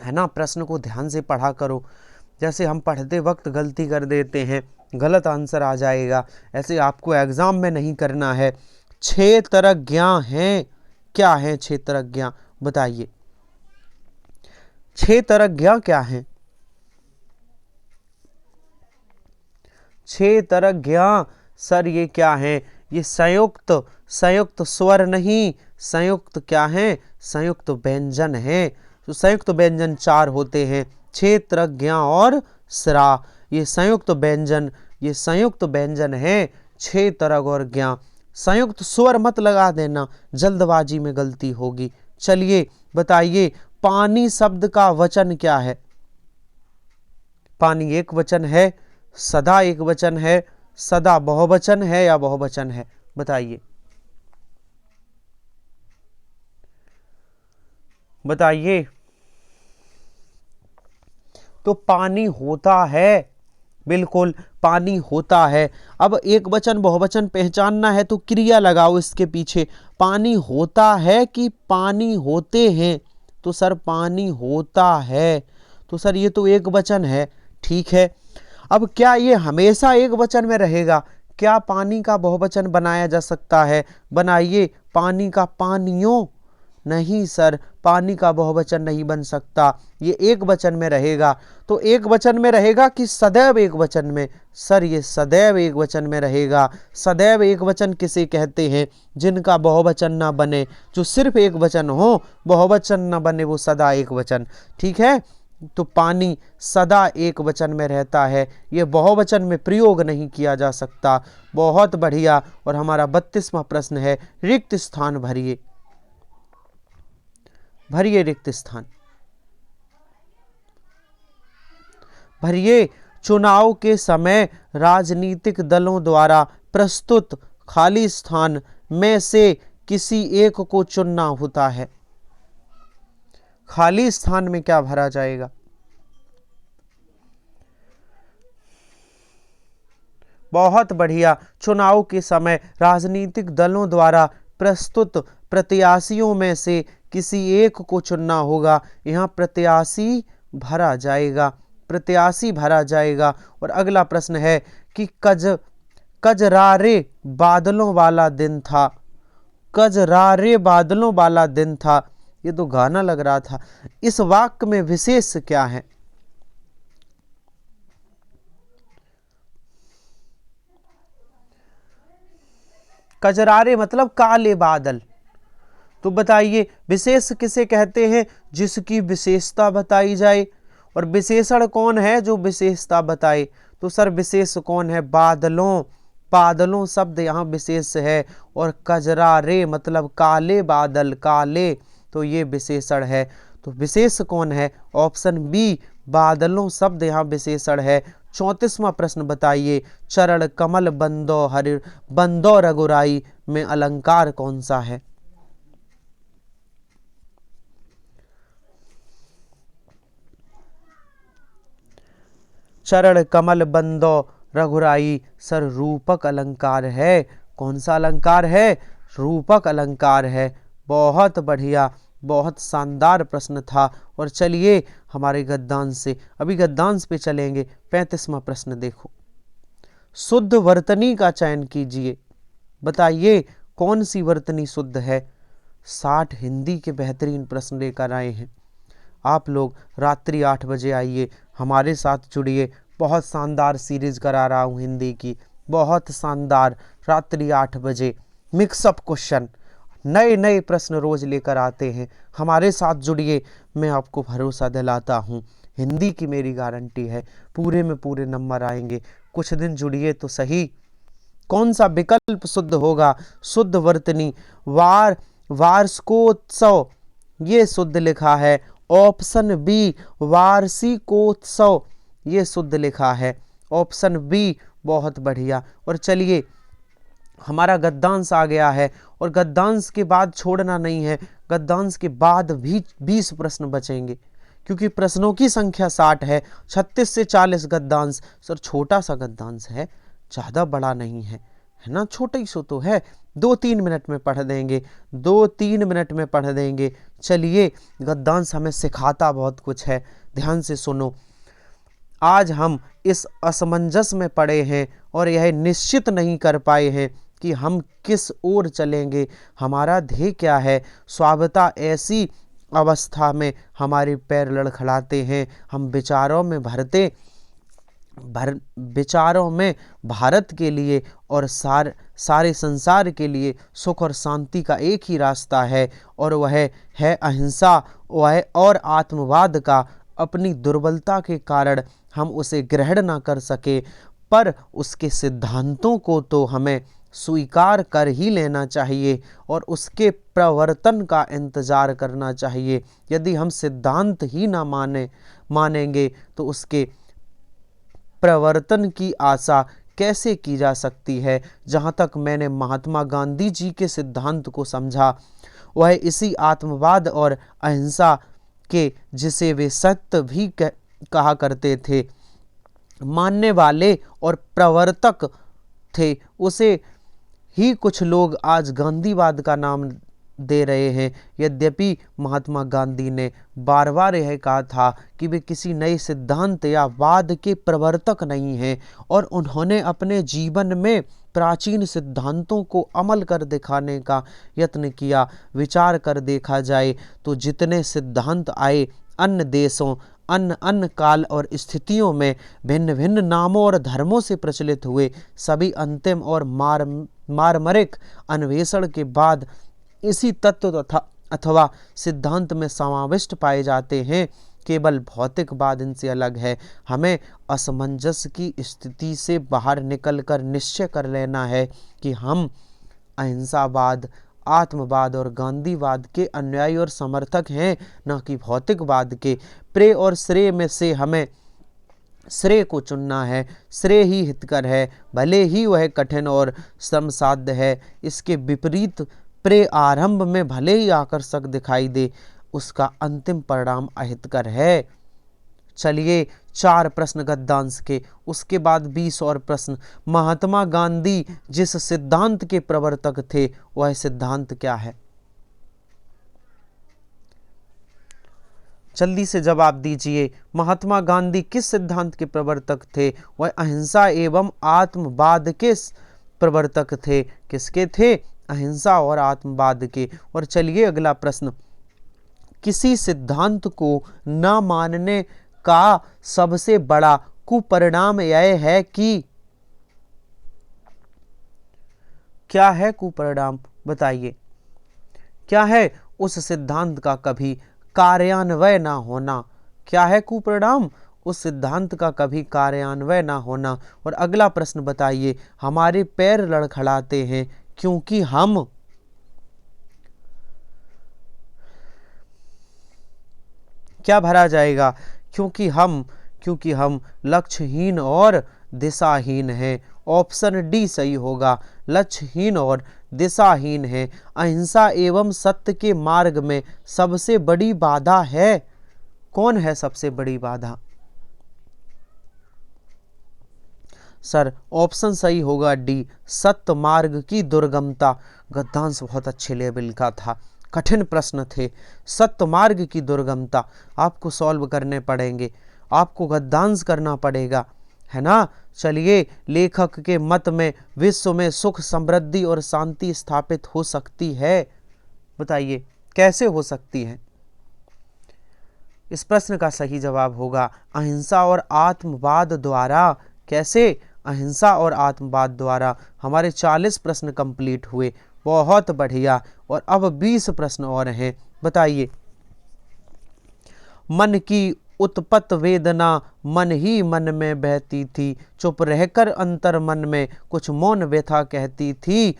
ना। प्रश्न को ध्यान से पढ़ा करो, जैसे हम पढ़ते वक्त गलती कर देते हैं, गलत आंसर आ जाएगा। ऐसे आपको एग्जाम में नहीं करना है। क्षेत्रज्ञ हैं, क्या है क्षेत्रज्ञ? बताइए, क्षेत्रज्ञ क्या है? क्षेत्रज्ञ, सर ये क्या है? ये संयुक्त, संयुक्त स्वर नहीं, संयुक्त क्या है? संयुक्त व्यंजन है। तो संयुक्त व्यंजन 4 होते हैं, क्षेत्रज्ञ और स्रा। ये संयुक्त व्यंजन, ये संयुक्त व्यंजन है, क्षेत्रज्ञ और ज्ञ। संयुक्त स्वर मत लगा देना, जल्दबाजी में गलती होगी। चलिए बताइए, पानी शब्द का वचन क्या है? पानी एक वचन है, सदा एक वचन है, सदा बहुवचन है या बहुवचन है? बताइए, बताइए। तो पानी होता है, बिल्कुल पानी होता है। अब एक वचन बहुवचन पहचानना है तो क्रिया लगाओ इसके पीछे। पानी होता है कि पानी होते हैं? तो सर पानी होता है, तो सर ये तो एक वचन है, ठीक है। अब क्या ये हमेशा एक वचन में रहेगा? क्या पानी का बहुवचन बनाया जा सकता है? बनाइए, पानी का पानियों। नहीं सर, पानी का बहुवचन नहीं बन सकता, ये एक वचन में रहेगा। तो एक वचन में रहेगा कि सदैव एक वचन में? सर ये सदैव एक वचन में रहेगा। सदैव एक वचन किसे कहते हैं? जिनका बहुवचन ना बने, जो सिर्फ एक वचन हो, बहुवचन ना बने, वो सदा एक वचन, ठीक है। तो पानी सदा एक वचन में रहता है, ये बहुवचन में प्रयोग नहीं किया जा सकता। बहुत बढ़िया। और हमारा 32वां प्रश्न है, रिक्त स्थान भरिए, भरिए रिक्त स्थान, भरिए। चुनाव के समय राजनीतिक दलों द्वारा प्रस्तुत खाली स्थान में से किसी एक को चुनना होता है। खाली स्थान में क्या भरा जाएगा? बहुत बढ़िया। चुनाव के समय राजनीतिक दलों द्वारा प्रस्तुत प्रत्याशियों में से किसी एक को चुनना होगा। यहाँ प्रत्याशी भरा जाएगा, प्रत्याशी भरा जाएगा। और अगला प्रश्न है कि कजरारे बादलों वाला दिन था, कजरारे बादलों वाला दिन था। ये तो गाना लग रहा था। इस वाक्य में विशेष क्या है? कजरारे मतलब काले बादल। तो बताइए विशेष किसे कहते हैं? जिसकी विशेषता बताई जाए। और विशेषण कौन है जो विशेषता बताए? तो सर विशेष कौन है? बादलों। बादलों शब्द यहाँ विशेष है। और कजरारे मतलब काले बादल, काले, तो ये विशेषण है। तो विशेष कौन है? ऑप्शन बी, बादलों शब्द यहाँ विशेषण है। 34वां प्रश्न बताइए, चरण कमल बंदो हरि बंदो रघुराई में अलंकार कौन सा है? चरण कमल बंदो रघुराई सर रूपक अलंकार है। कौन सा अलंकार है? रूपक अलंकार है। बहुत बढ़िया, बहुत शानदार प्रश्न था। और चलिए हमारे गद्यांश से, अभी गद्यांश पे चलेंगे। 35वां प्रश्न देखो, शुद्ध वर्तनी का चयन कीजिए। बताइए कौन सी वर्तनी शुद्ध है? 60 हिंदी के बेहतरीन प्रश्न लेकर आए हैं। आप लोग रात्रि 8 बजे आइए, हमारे साथ जुड़िए। बहुत शानदार सीरीज करा रहा हूँ हिंदी की, बहुत शानदार। रात्रि 8 बजे मिक्सअप क्वेश्चन, नए नए प्रश्न रोज लेकर आते हैं। हमारे साथ जुड़िए, मैं आपको भरोसा दिलाता हूँ, हिंदी की मेरी गारंटी है, पूरे में पूरे नंबर आएंगे। कुछ दिन जुड़िए तो सही। कौन सा विकल्प शुद्ध होगा? शुद्ध वर्तनी वार्षिकोत्सव, ये शुद्ध लिखा है। ऑप्शन बी, वार्षिकोत्सव, ये शुद्ध लिखा है। ऑप्शन बी, बहुत बढ़िया। और चलिए हमारा गद्यांश आ गया है। और गद्यांश के बाद छोड़ना नहीं है, गद्यांश के बाद भी 20 प्रश्न बचेंगे, क्योंकि प्रश्नों की संख्या 60 है। 36 से 40 गद्यांश। सर छोटा सा गद्यांश है, ज़्यादा बड़ा नहीं है, है ना, छोटा ही सो तो है। 2-3 मिनट में पढ़ देंगे, 2-3 मिनट में पढ़ देंगे। चलिए गद्यांश हमें सिखाता बहुत कुछ है, ध्यान से सुनो। आज हम इस असमंजस में पड़े हैं और यह निश्चित नहीं कर पाए हैं कि हम किस ओर चलेंगे, हमारा ध्येय क्या है। स्वाभाविकता ऐसी अवस्था में हमारे पैर लड़खड़ाते हैं, हम विचारों में भारत के लिए और सारे संसार के लिए सुख और शांति का एक ही रास्ता है, और वह है अहिंसा। वह और आत्मवाद का अपनी दुर्बलता के कारण हम उसे ग्रहण ना कर सके, पर उसके सिद्धांतों को तो हमें स्वीकार कर ही लेना चाहिए और उसके प्रवर्तन का इंतजार करना चाहिए। यदि हम सिद्धांत ही ना मानेंगे तो उसके प्रवर्तन की आशा कैसे की जा सकती है। जहाँ तक मैंने महात्मा गांधी जी के सिद्धांत को समझा, वह इसी आत्मवाद और अहिंसा के, जिसे वे सत्य भी कहा करते थे, मानने वाले और प्रवर्तक थे। उसे ही कुछ लोग आज गांधीवाद का नाम दे रहे हैं। यद्यपि महात्मा गांधी ने बार बार यह कहा था कि वे किसी नए सिद्धांत या वाद के प्रवर्तक नहीं हैं, और उन्होंने अपने जीवन में प्राचीन सिद्धांतों को अमल कर दिखाने का यत्न किया। विचार कर देखा जाए तो जितने सिद्धांत आए अन्य देशों, अन्य काल और स्थितियों में भिन्न भिन्न नामों और धर्मों से प्रचलित हुए, सभी अंतिम और मार्मरिक अन्वेषण के बाद इसी तत्व अथवा सिद्धांत में समाविष्ट पाए जाते हैं। केवल भौतिकवाद इनसे अलग है। हमें असमंजस की स्थिति से बाहर निकलकर निश्चय कर लेना है कि हम अहिंसावाद, आत्मवाद और गांधीवाद के अनुयायी और समर्थक हैं, न कि भौतिकवाद के। प्रेय और श्रेय में से हमें श्रेय को चुनना है। श्रेय ही हितकर है, भले ही वह कठिन और श्रमसाध्य है। इसके विपरीत प्रेय आरंभ में भले ही आकर्षक दिखाई दे, उसका अंतिम परिणाम अहितकर है। चलिए 4 प्रश्न गद्यांश के, उसके बाद 20 और प्रश्न। महात्मा गांधी जिस सिद्धांत के प्रवर्तक थे, वह सिद्धांत क्या है? जल्दी से जवाब दीजिए। महात्मा गांधी किस सिद्धांत के प्रवर्तक थे? वह अहिंसा एवं आत्मवाद के प्रवर्तक थे। किसके थे? अहिंसा और आत्मवाद के। और चलिए अगला प्रश्न, किसी सिद्धांत को न मानने का सबसे बड़ा कुपरिणाम यह है कि, क्या है कुपरिणाम, बताइए। क्या है उस सिद्धांत का कभी कार्यान्वयन ना होना। क्या है कुपरिणाम, उस सिद्धांत का कभी कार्यान्वयन ना होना। और अगला प्रश्न बताइए, हमारे पैर लड़खड़ाते हैं क्योंकि हम, क्या भरा जाएगा, क्योंकि हम लक्ष्यहीन और दिशाहीन हैं। ऑप्शन डी सही होगा, लक्ष्यहीन और दिशाहीन है। अहिंसा एवं सत्य के मार्ग में सबसे बड़ी बाधा है, कौन है सबसे बड़ी बाधा? सर ऑप्शन सही होगा डी, सत्य मार्ग की दुर्गमता। गद्यांश बहुत अच्छे लेवल का था, कठिन प्रश्न थे। सत्य मार्ग की दुर्गमता आपको सॉल्व करने पड़ेंगे, आपको गद्यांश करना पड़ेगा, है ना। चलिए, लेखक के मत में विश्व में सुख समृद्धि और शांति स्थापित हो सकती है, बताइए कैसे हो सकती है? इस प्रश्न का सही जवाब होगा अहिंसा और आत्मवाद द्वारा। कैसे? अहिंसा और आत्मवाद द्वारा। हमारे 40 प्रश्न कंप्लीट हुए, बहुत बढ़िया। और अब 20 प्रश्न और हैं, बताइए। मन की उत्पत्त वेदना मन ही मन में बहती थी, चुप रहकर अंतर मन में कुछ मौन व्यथा कहती थी।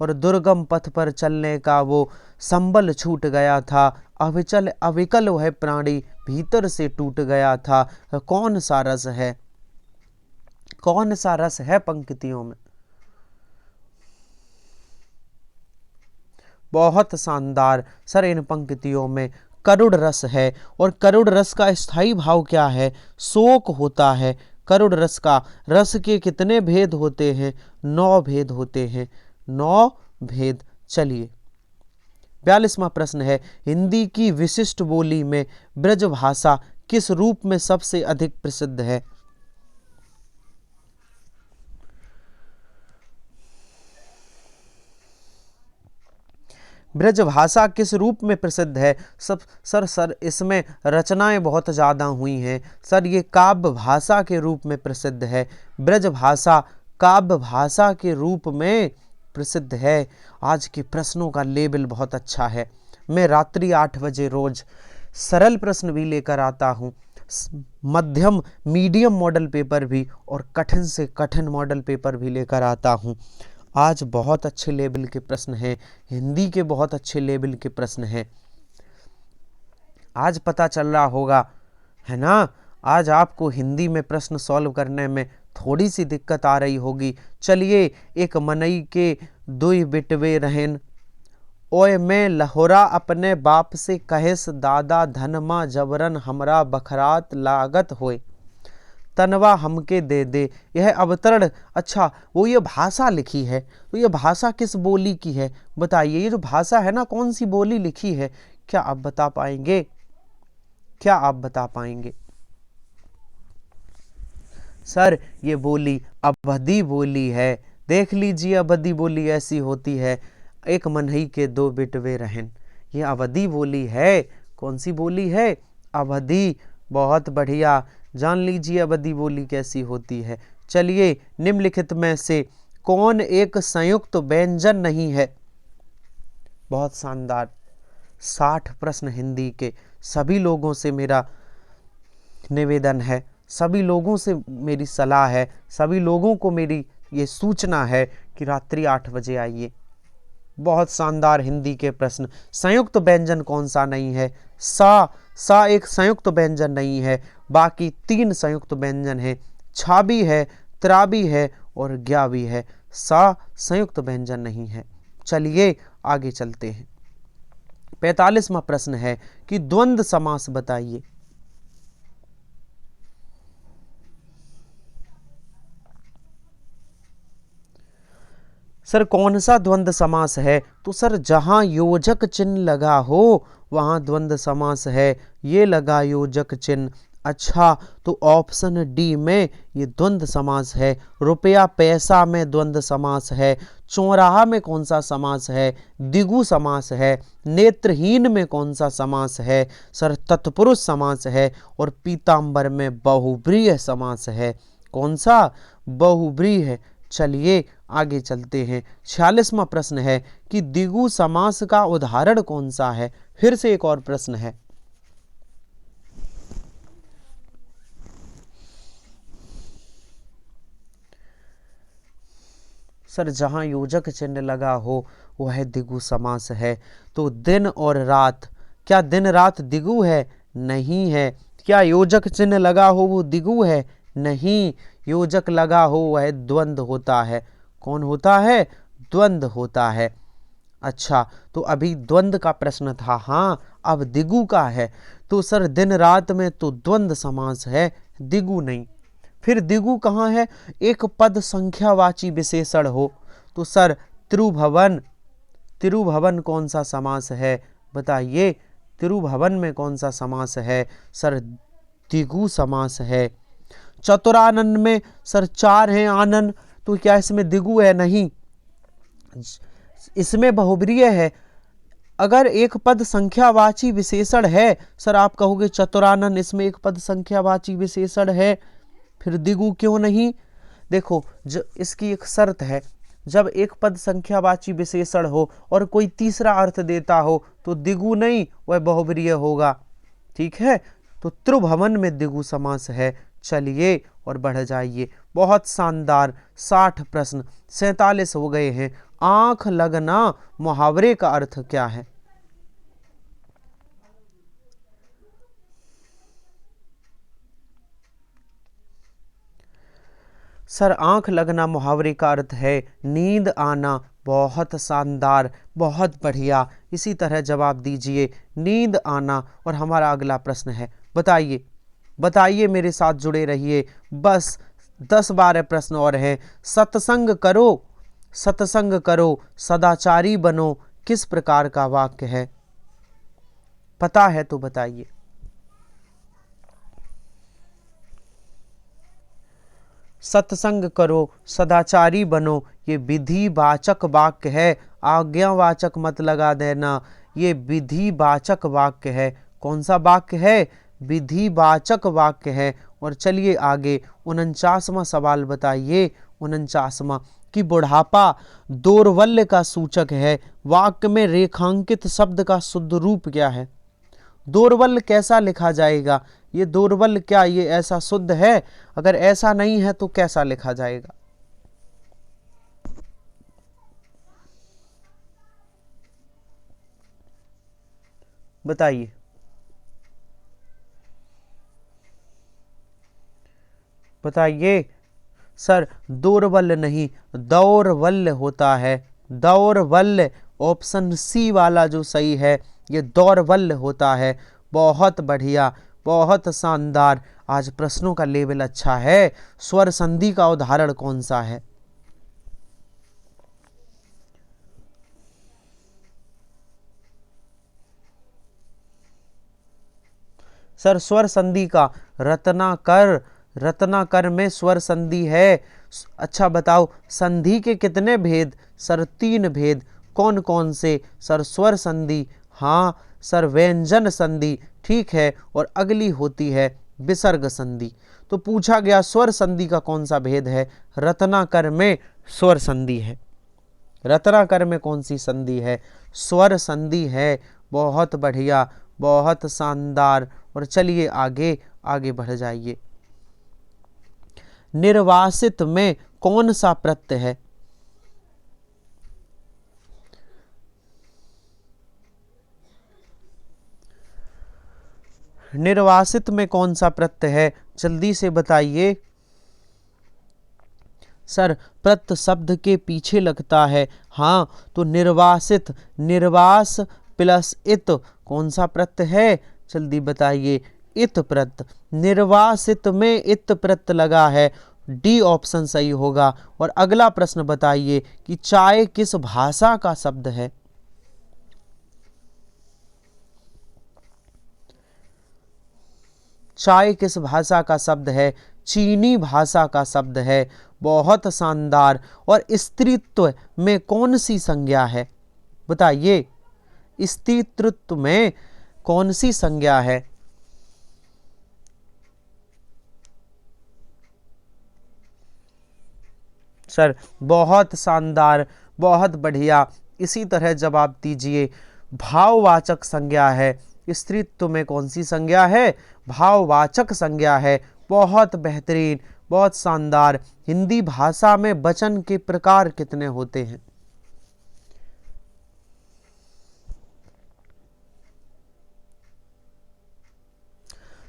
और दुर्गम पथ पर चलने का वो संबल छूट गया था, अविचल अविकल वह प्राणी भीतर से टूट गया था। कौन सा रस है, कौन सा रस है पंक्तियों में? बहुत शानदार सर, इन पंक्तियों में करुण रस है। और करुण रस का स्थायी भाव क्या है? शोक होता है। करुण रस का, रस के कितने भेद होते हैं? 9 भेद होते हैं, 9 भेद। चलिए 42वां प्रश्न है, हिंदी की विशिष्ट बोली में ब्रज भाषा किस रूप में सबसे अधिक प्रसिद्ध है? ब्रज भाषा किस रूप में प्रसिद्ध है? सर इसमें रचनाएं बहुत ज़्यादा हुई हैं सर, ये काव्य भाषा के रूप में प्रसिद्ध है। ब्रज भाषा काव्य भाषा के रूप में प्रसिद्ध है। आज के प्रश्नों का लेवल बहुत अच्छा है। मैं रात्रि 8 बजे रोज सरल प्रश्न भी लेकर आता हूँ, मध्यम मीडियम मॉडल पेपर भी और कठिन से कठिन मॉडल पेपर भी लेकर आता हूँ। आज बहुत अच्छे लेवल के प्रश्न हैं, हिंदी के बहुत अच्छे लेवल के प्रश्न हैं। आज पता चल रहा होगा, है ना, आज आपको हिंदी में प्रश्न सॉल्व करने में थोड़ी सी दिक्कत आ रही होगी। चलिए, एक मनई के दुई बिटवे रहन, ओए मैं लहोरा अपने बाप से कहेस दादा धनमा जबरन हमरा बखरात लागत होए, तनवा हमके दे दे। यह अवतरण, अच्छा वो ये भाषा लिखी है, तो ये भाषा किस बोली की है बताइए? ये जो भाषा है ना, कौन सी बोली लिखी है? क्या आप बता पाएंगे? क्या आप बता पाएंगे? सर ये बोली अवधी बोली है। देख लीजिए, अवधी बोली ऐसी होती है, एक मनई के 2 बिटवे रहन, ये अवधी बोली है। कौन सी बोली है? अवधी। बहुत बढ़िया, जान लीजिए अवधी बोली कैसी होती है। चलिए, निम्नलिखित में से कौन एक संयुक्त व्यंजन नहीं है? बहुत शानदार। 60 प्रश्न हिंदी के। सभी लोगों से मेरा निवेदन है, सभी लोगों से मेरी सलाह है, सभी लोगों को मेरी ये सूचना है कि रात्रि 8 बजे आइए। बहुत शानदार हिंदी के प्रश्न। संयुक्त व्यंजन कौन सा नहीं है? सा एक संयुक्त व्यंजन नहीं है, बाकी 3 संयुक्त व्यंजन है। छा भी है, त्रा भी है और ज्ञा भी है। सा संयुक्त व्यंजन नहीं है। चलिए आगे चलते हैं। 45वां प्रश्न है कि द्वंद्व समास बताइए। सर कौन सा द्वंद्व समास है? तो सर जहां योजक चिन्ह लगा हो वहां द्वंद्व समास है। ये लगा योजक चिन्ह, अच्छा, तो ऑप्शन डी में ये द्वंद्व समास है। रुपया पैसा में द्वंद्व समास है। चौराहा में कौन सा समास है? द्विगु समास है। नेत्रहीन में कौन सा समास है? सर तत्पुरुष समास है। और पीतांबर में बहुब्रीहि समास है। कौन सा? बहुब्रीहि है। चलिए आगे चलते हैं। 46वां प्रश्न है कि द्विगु समास का उदाहरण कौन सा है? फिर से एक और प्रश्न है। सर जहाँ योजक चिन्ह लगा हो वह द्विगु समास है। तो दिन और रात, क्या दिन रात द्विगु है? नहीं है। क्या योजक चिन्ह लगा हो वो द्विगु है? नहीं। योजक लगा हो वह द्वंद्व होता है। कौन होता है? द्वंद्व होता है। अच्छा, तो अभी द्वंद्व का प्रश्न था, हाँ अब द्विगु का है। तो सर दिन रात में तो द्वंद्व समास है, द्विगु नहीं। फिर द्विगु कहाँ है? एक पद संख्यावाची विशेषण हो। तो सर त्रिभुवन, त्रिभुवन कौन सा समास है? बताइए, त्रिभुवन में कौन सा समास है? सर द्विगु समास है। चतुरानन में सर चार हैं आनन, तो क्या इसमें द्विगु है? नहीं, इसमें बहुब्रीहि है। अगर एक पद संख्यावाची विशेषण है, सर आप कहोगे चतुरानन इसमें एक पद संख्यावाची विशेषण है, फिर द्विगु क्यों नहीं? देखो इसकी एक शर्त है, जब एक पद संख्यावाची विशेषण हो और कोई तीसरा अर्थ देता हो तो द्विगु नहीं, वह बहुब्रीहि होगा। ठीक है, तो त्रिभुवन में द्विगु समास है। चलिए और बढ़ जाइए। बहुत शानदार, 60 प्रश्न, 47 हो गए हैं। आंख लगना मुहावरे का अर्थ क्या है? सर आंख लगना मुहावरे का अर्थ है नींद आना। बहुत शानदार, बहुत बढ़िया। इसी तरह जवाब दीजिए, नींद आना। और हमारा अगला प्रश्न है, बताइए बताइए, मेरे साथ जुड़े रहिए। बस 10-12 प्रश्न और हैं। सत्संग करो, सत्संग करो, सदाचारी बनो, किस प्रकार का वाक्य है? पता है तो बताइए। सत्संग करो, सदाचारी बनो, ये विधिवाचक वाक्य है। आज्ञावाचक मत लगा देना, ये विधिवाचक वाक्य है। कौन सा वाक्य है? विधिवाचक वाक्य है। और चलिए आगे, 49वां सवाल बताइए। 49वां कि बुढ़ापा दौर्बल्य का सूचक है। वाक्य में रेखांकित शब्द का शुद्ध रूप क्या है? दौर्बल्य कैसा लिखा जाएगा? ये दौर्बल्य क्या ये ऐसा शुद्ध है? अगर ऐसा नहीं है तो कैसा लिखा जाएगा? बताइए। बताइए। सर दौर्बल्य नहीं, दौर्बल्य होता है। दौर्बल्य, ऑप्शन सी वाला जो सही है, ये दौर्बल्य होता है। बहुत बढ़िया, बहुत शानदार। आज प्रश्नों का लेवल अच्छा है। स्वर संधि का उदाहरण कौन सा है? सर स्वर संधि का रत्नाकर, रत्नाकर में स्वर संधि है। अच्छा बताओ, संधि के कितने भेद? सर 3 भेद। कौन कौन से? सर स्वर संधि, हाँ सर व्यंजन संधि, ठीक है। और अगली होती है विसर्ग संधि। तो पूछा गया स्वर संधि का कौन सा भेद है? रत्नाकर में स्वर संधि है। रत्नाकर में कौन सी संधि है? स्वर संधि है। बहुत बढ़िया, बहुत शानदार। और चलिए आगे आगे बढ़ जाइए। निर्वासित में कौन सा प्रत्यय है? निर्वासित में कौन सा प्रत्यय है? जल्दी से बताइए। सर प्रत्यय शब्द के पीछे लगता है। हाँ, तो निर्वासित, निर्वास प्लस इत, कौन सा प्रत्यय है? जल्दी बताइए। इत प्रत्यय। निर्वासित में इत प्रत्यय लगा है। डी ऑप्शन सही होगा। और अगला प्रश्न बताइए कि चाय किस भाषा का शब्द है? चाय किस भाषा का शब्द है? चीनी भाषा का शब्द है। बहुत शानदार। और स्त्रीत्व में कौन सी संज्ञा है? बताइए, स्त्रीत्व में कौन सी संज्ञा है? सर बहुत शानदार, बहुत बढ़िया। इसी तरह जवाब दीजिए। भाववाचक संज्ञा है। स्त्रीत्व में कौन सी संज्ञा है? भाववाचक संज्ञा है। बहुत बेहतरीन, बहुत शानदार। हिंदी भाषा में वचन के प्रकार कितने होते हैं?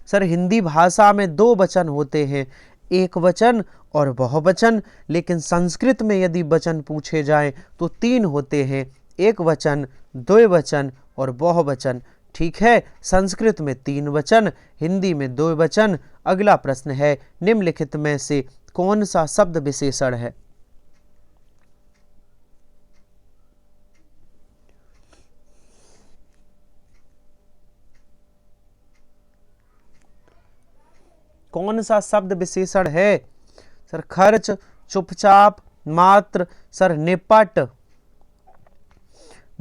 सर हिंदी भाषा में दो वचन होते हैं, एक वचन और बहुवचन। लेकिन संस्कृत में यदि वचन पूछे जाएं तो तीन होते हैं, एक वचन, द्विवचन और बहुवचन। ठीक है, संस्कृत में तीन वचन, हिंदी में दो वचन। अगला प्रश्न है, निम्नलिखित में से कौन सा शब्द विशेषण है? कौन सा शब्द विशेषण है? सर खर्च, चुपचाप, मात्र। सर निपट।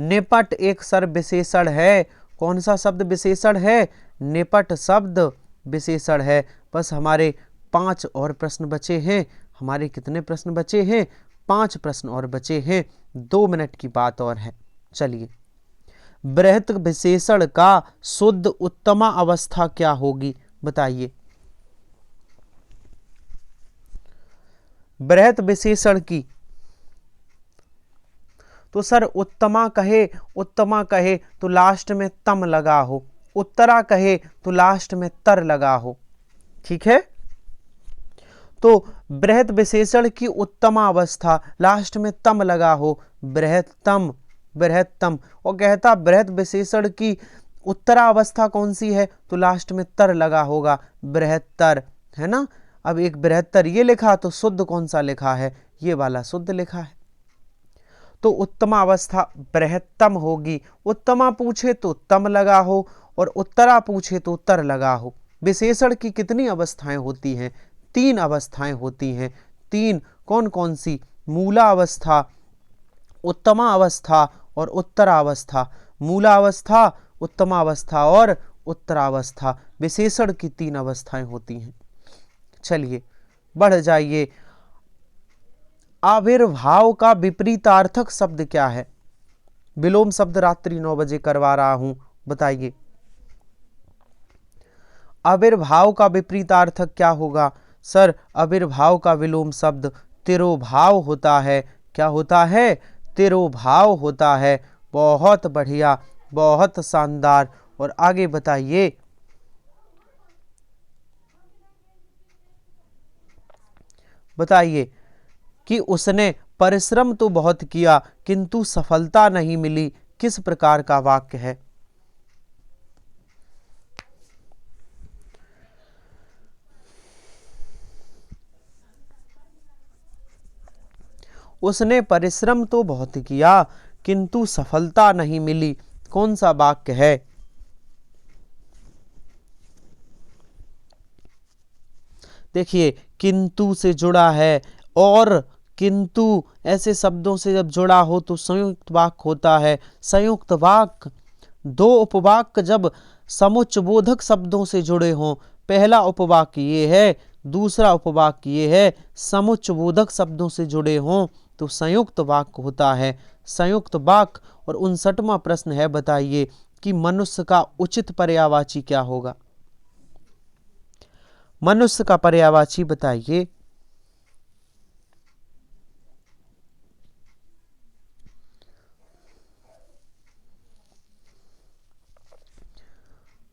निपट एक सर विशेषण है। कौन सा शब्द विशेषण है? निपट शब्द विशेषण है। बस हमारे 5 और प्रश्न बचे हैं। हमारे कितने प्रश्न बचे हैं? 5 प्रश्न और बचे हैं। 2 मिनट की बात और है। चलिए, बृहत विशेषण का शुद्ध उत्तमा अवस्था क्या होगी? बताइए। बृहत विशेषण की तो सर उत्तमा कहे तो लास्ट में तम लगा हो, उत्तरा कहे तो लास्ट में तर लगा हो। ठीक है, तो बृहत विशेषण की उत्तमा अवस्था लास्ट में तम लगा हो, बृहत्तम, बृहत्तम। और कहता बृहत विशेषण की उत्तरा अवस्था कौन सी है? तो लास्ट में तर लगा होगा, बृहत्तर, है ना। अब एक बृहत्तर ये लिखा तो शुद्ध कौन सा लिखा है? ये वाला शुद्ध लिखा है। तो उत्तमा अवस्था बृहत्तम होगी। उत्तमा पूछे तो तम लगा हो और उत्तरा पूछे तो तर लगा हो। विशेषण की कितनी अवस्थाएं होती हैं? 3 अवस्थाएं होती हैं। 3 कौन कौन सी? मूला अवस्था, उत्तमा अवस्था और उत्तरावस्था। मूला अवस्था, उत्तमा अवस्था और उत्तरावस्था। विशेषण की 3 अवस्थाएं होती हैं। चलिए बढ़ जाइए। आविर्भाव का विपरीतार्थक शब्द क्या है? विलोम शब्द रात्रि 9 बजे करवा रहा हूं, बताइए। आविर्भाव का विपरीतार्थक क्या होगा? सर आविर्भाव का विलोम शब्द तिरोभाव होता है। क्या होता है? तिरोभाव होता है। बहुत बढ़िया, बहुत शानदार। और आगे बताइए। बताइए कि उसने परिश्रम तो बहुत किया किंतु सफलता नहीं मिली, किस प्रकार का वाक्य है? उसने परिश्रम तो बहुत किया किंतु सफलता नहीं मिली, कौन सा वाक्य है? देखिए किंतु से जुड़ा है, और किंतु ऐसे शब्दों से जब जुड़ा हो तो संयुक्त वाक्य होता है। संयुक्त वाक्य, 2 उपवाक्य जब समुच्चबोधक शब्दों से जुड़े हों, पहला उपवाक्य ये है, दूसरा उपवाक्य ये है, समुच्चबोधक शब्दों से जुड़े हों तो संयुक्त वाक्य होता है। संयुक्त वाक्य। और 59वां प्रश्न है, बताइए कि मनुष्य का उचित पर्यायवाची क्या होगा? मनुष्य का पर्यायवाची बताइए।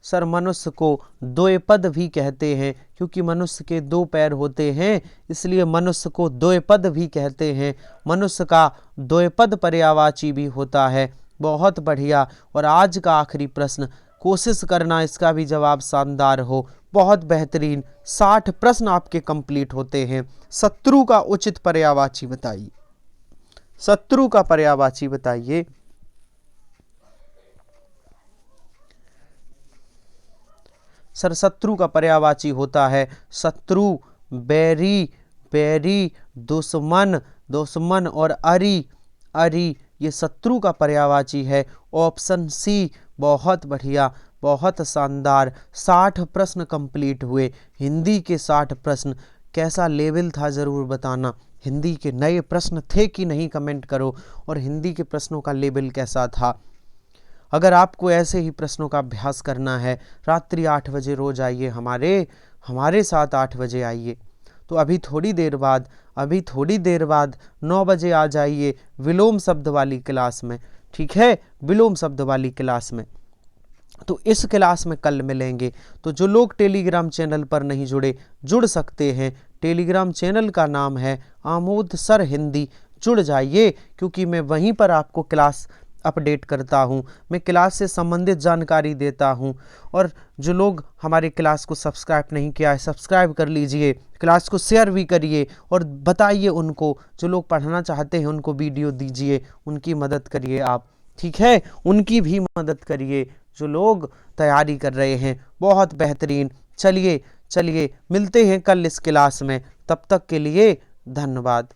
सर मनुष्य को द्विपद भी कहते हैं, क्योंकि मनुष्य के 2 पैर होते हैं, इसलिए मनुष्य को द्विपद भी कहते हैं। मनुष्य का द्विपद पर्यायवाची भी होता है। बहुत बढ़िया। और आज का आखिरी प्रश्न, कोशिश करना इसका भी जवाब शानदार हो। बहुत बेहतरीन। 60 प्रश्न आपके कंप्लीट होते हैं। शत्रु का उचित पर्यायवाची बताइए। शत्रु का पर्यायवाची बताइए। सर शत्रु का पर्यायवाची होता है शत्रु, बैरी, बैरी, दुश्मन, दुश्मन और अरी, अरी ये शत्रु का पर्यायवाची है। ऑप्शन सी, बहुत बढ़िया, बहुत शानदार। 60 प्रश्न कंप्लीट हुए, हिंदी के 60 प्रश्न। कैसा लेवल था ज़रूर बताना, हिंदी के नए प्रश्न थे कि नहीं कमेंट करो, और हिंदी के प्रश्नों का लेवल कैसा था। अगर आपको ऐसे ही प्रश्नों का अभ्यास करना है, रात्रि 8 बजे रोज आइए, हमारे साथ 8 बजे आइए। तो अभी थोड़ी देर बाद 9 बजे आ जाइए विलोम शब्द वाली क्लास में, ठीक है, विलोम शब्द वाली क्लास में। तो इस क्लास में कल मिलेंगे। तो जो लोग टेलीग्राम चैनल पर नहीं जुड़े, जुड़ सकते हैं। टेलीग्राम चैनल का नाम है आमोद सर हिंदी, जुड़ जाइए, क्योंकि मैं वहीं पर आपको क्लास अपडेट करता हूं, मैं क्लास से संबंधित जानकारी देता हूं। और जो लोग हमारे क्लास को सब्सक्राइब नहीं किया है, सब्सक्राइब कर लीजिए, क्लास को शेयर भी करिए और बताइए उनको, जो लोग पढ़ना चाहते हैं उनको वीडियो दीजिए, उनकी मदद करिए आप, ठीक है, उनकी भी मदद करिए जो लोग तैयारी कर रहे हैं। बहुत बेहतरीन। चलिए चलिए मिलते हैं कल इस क्लास में, तब तक के लिए धन्यवाद।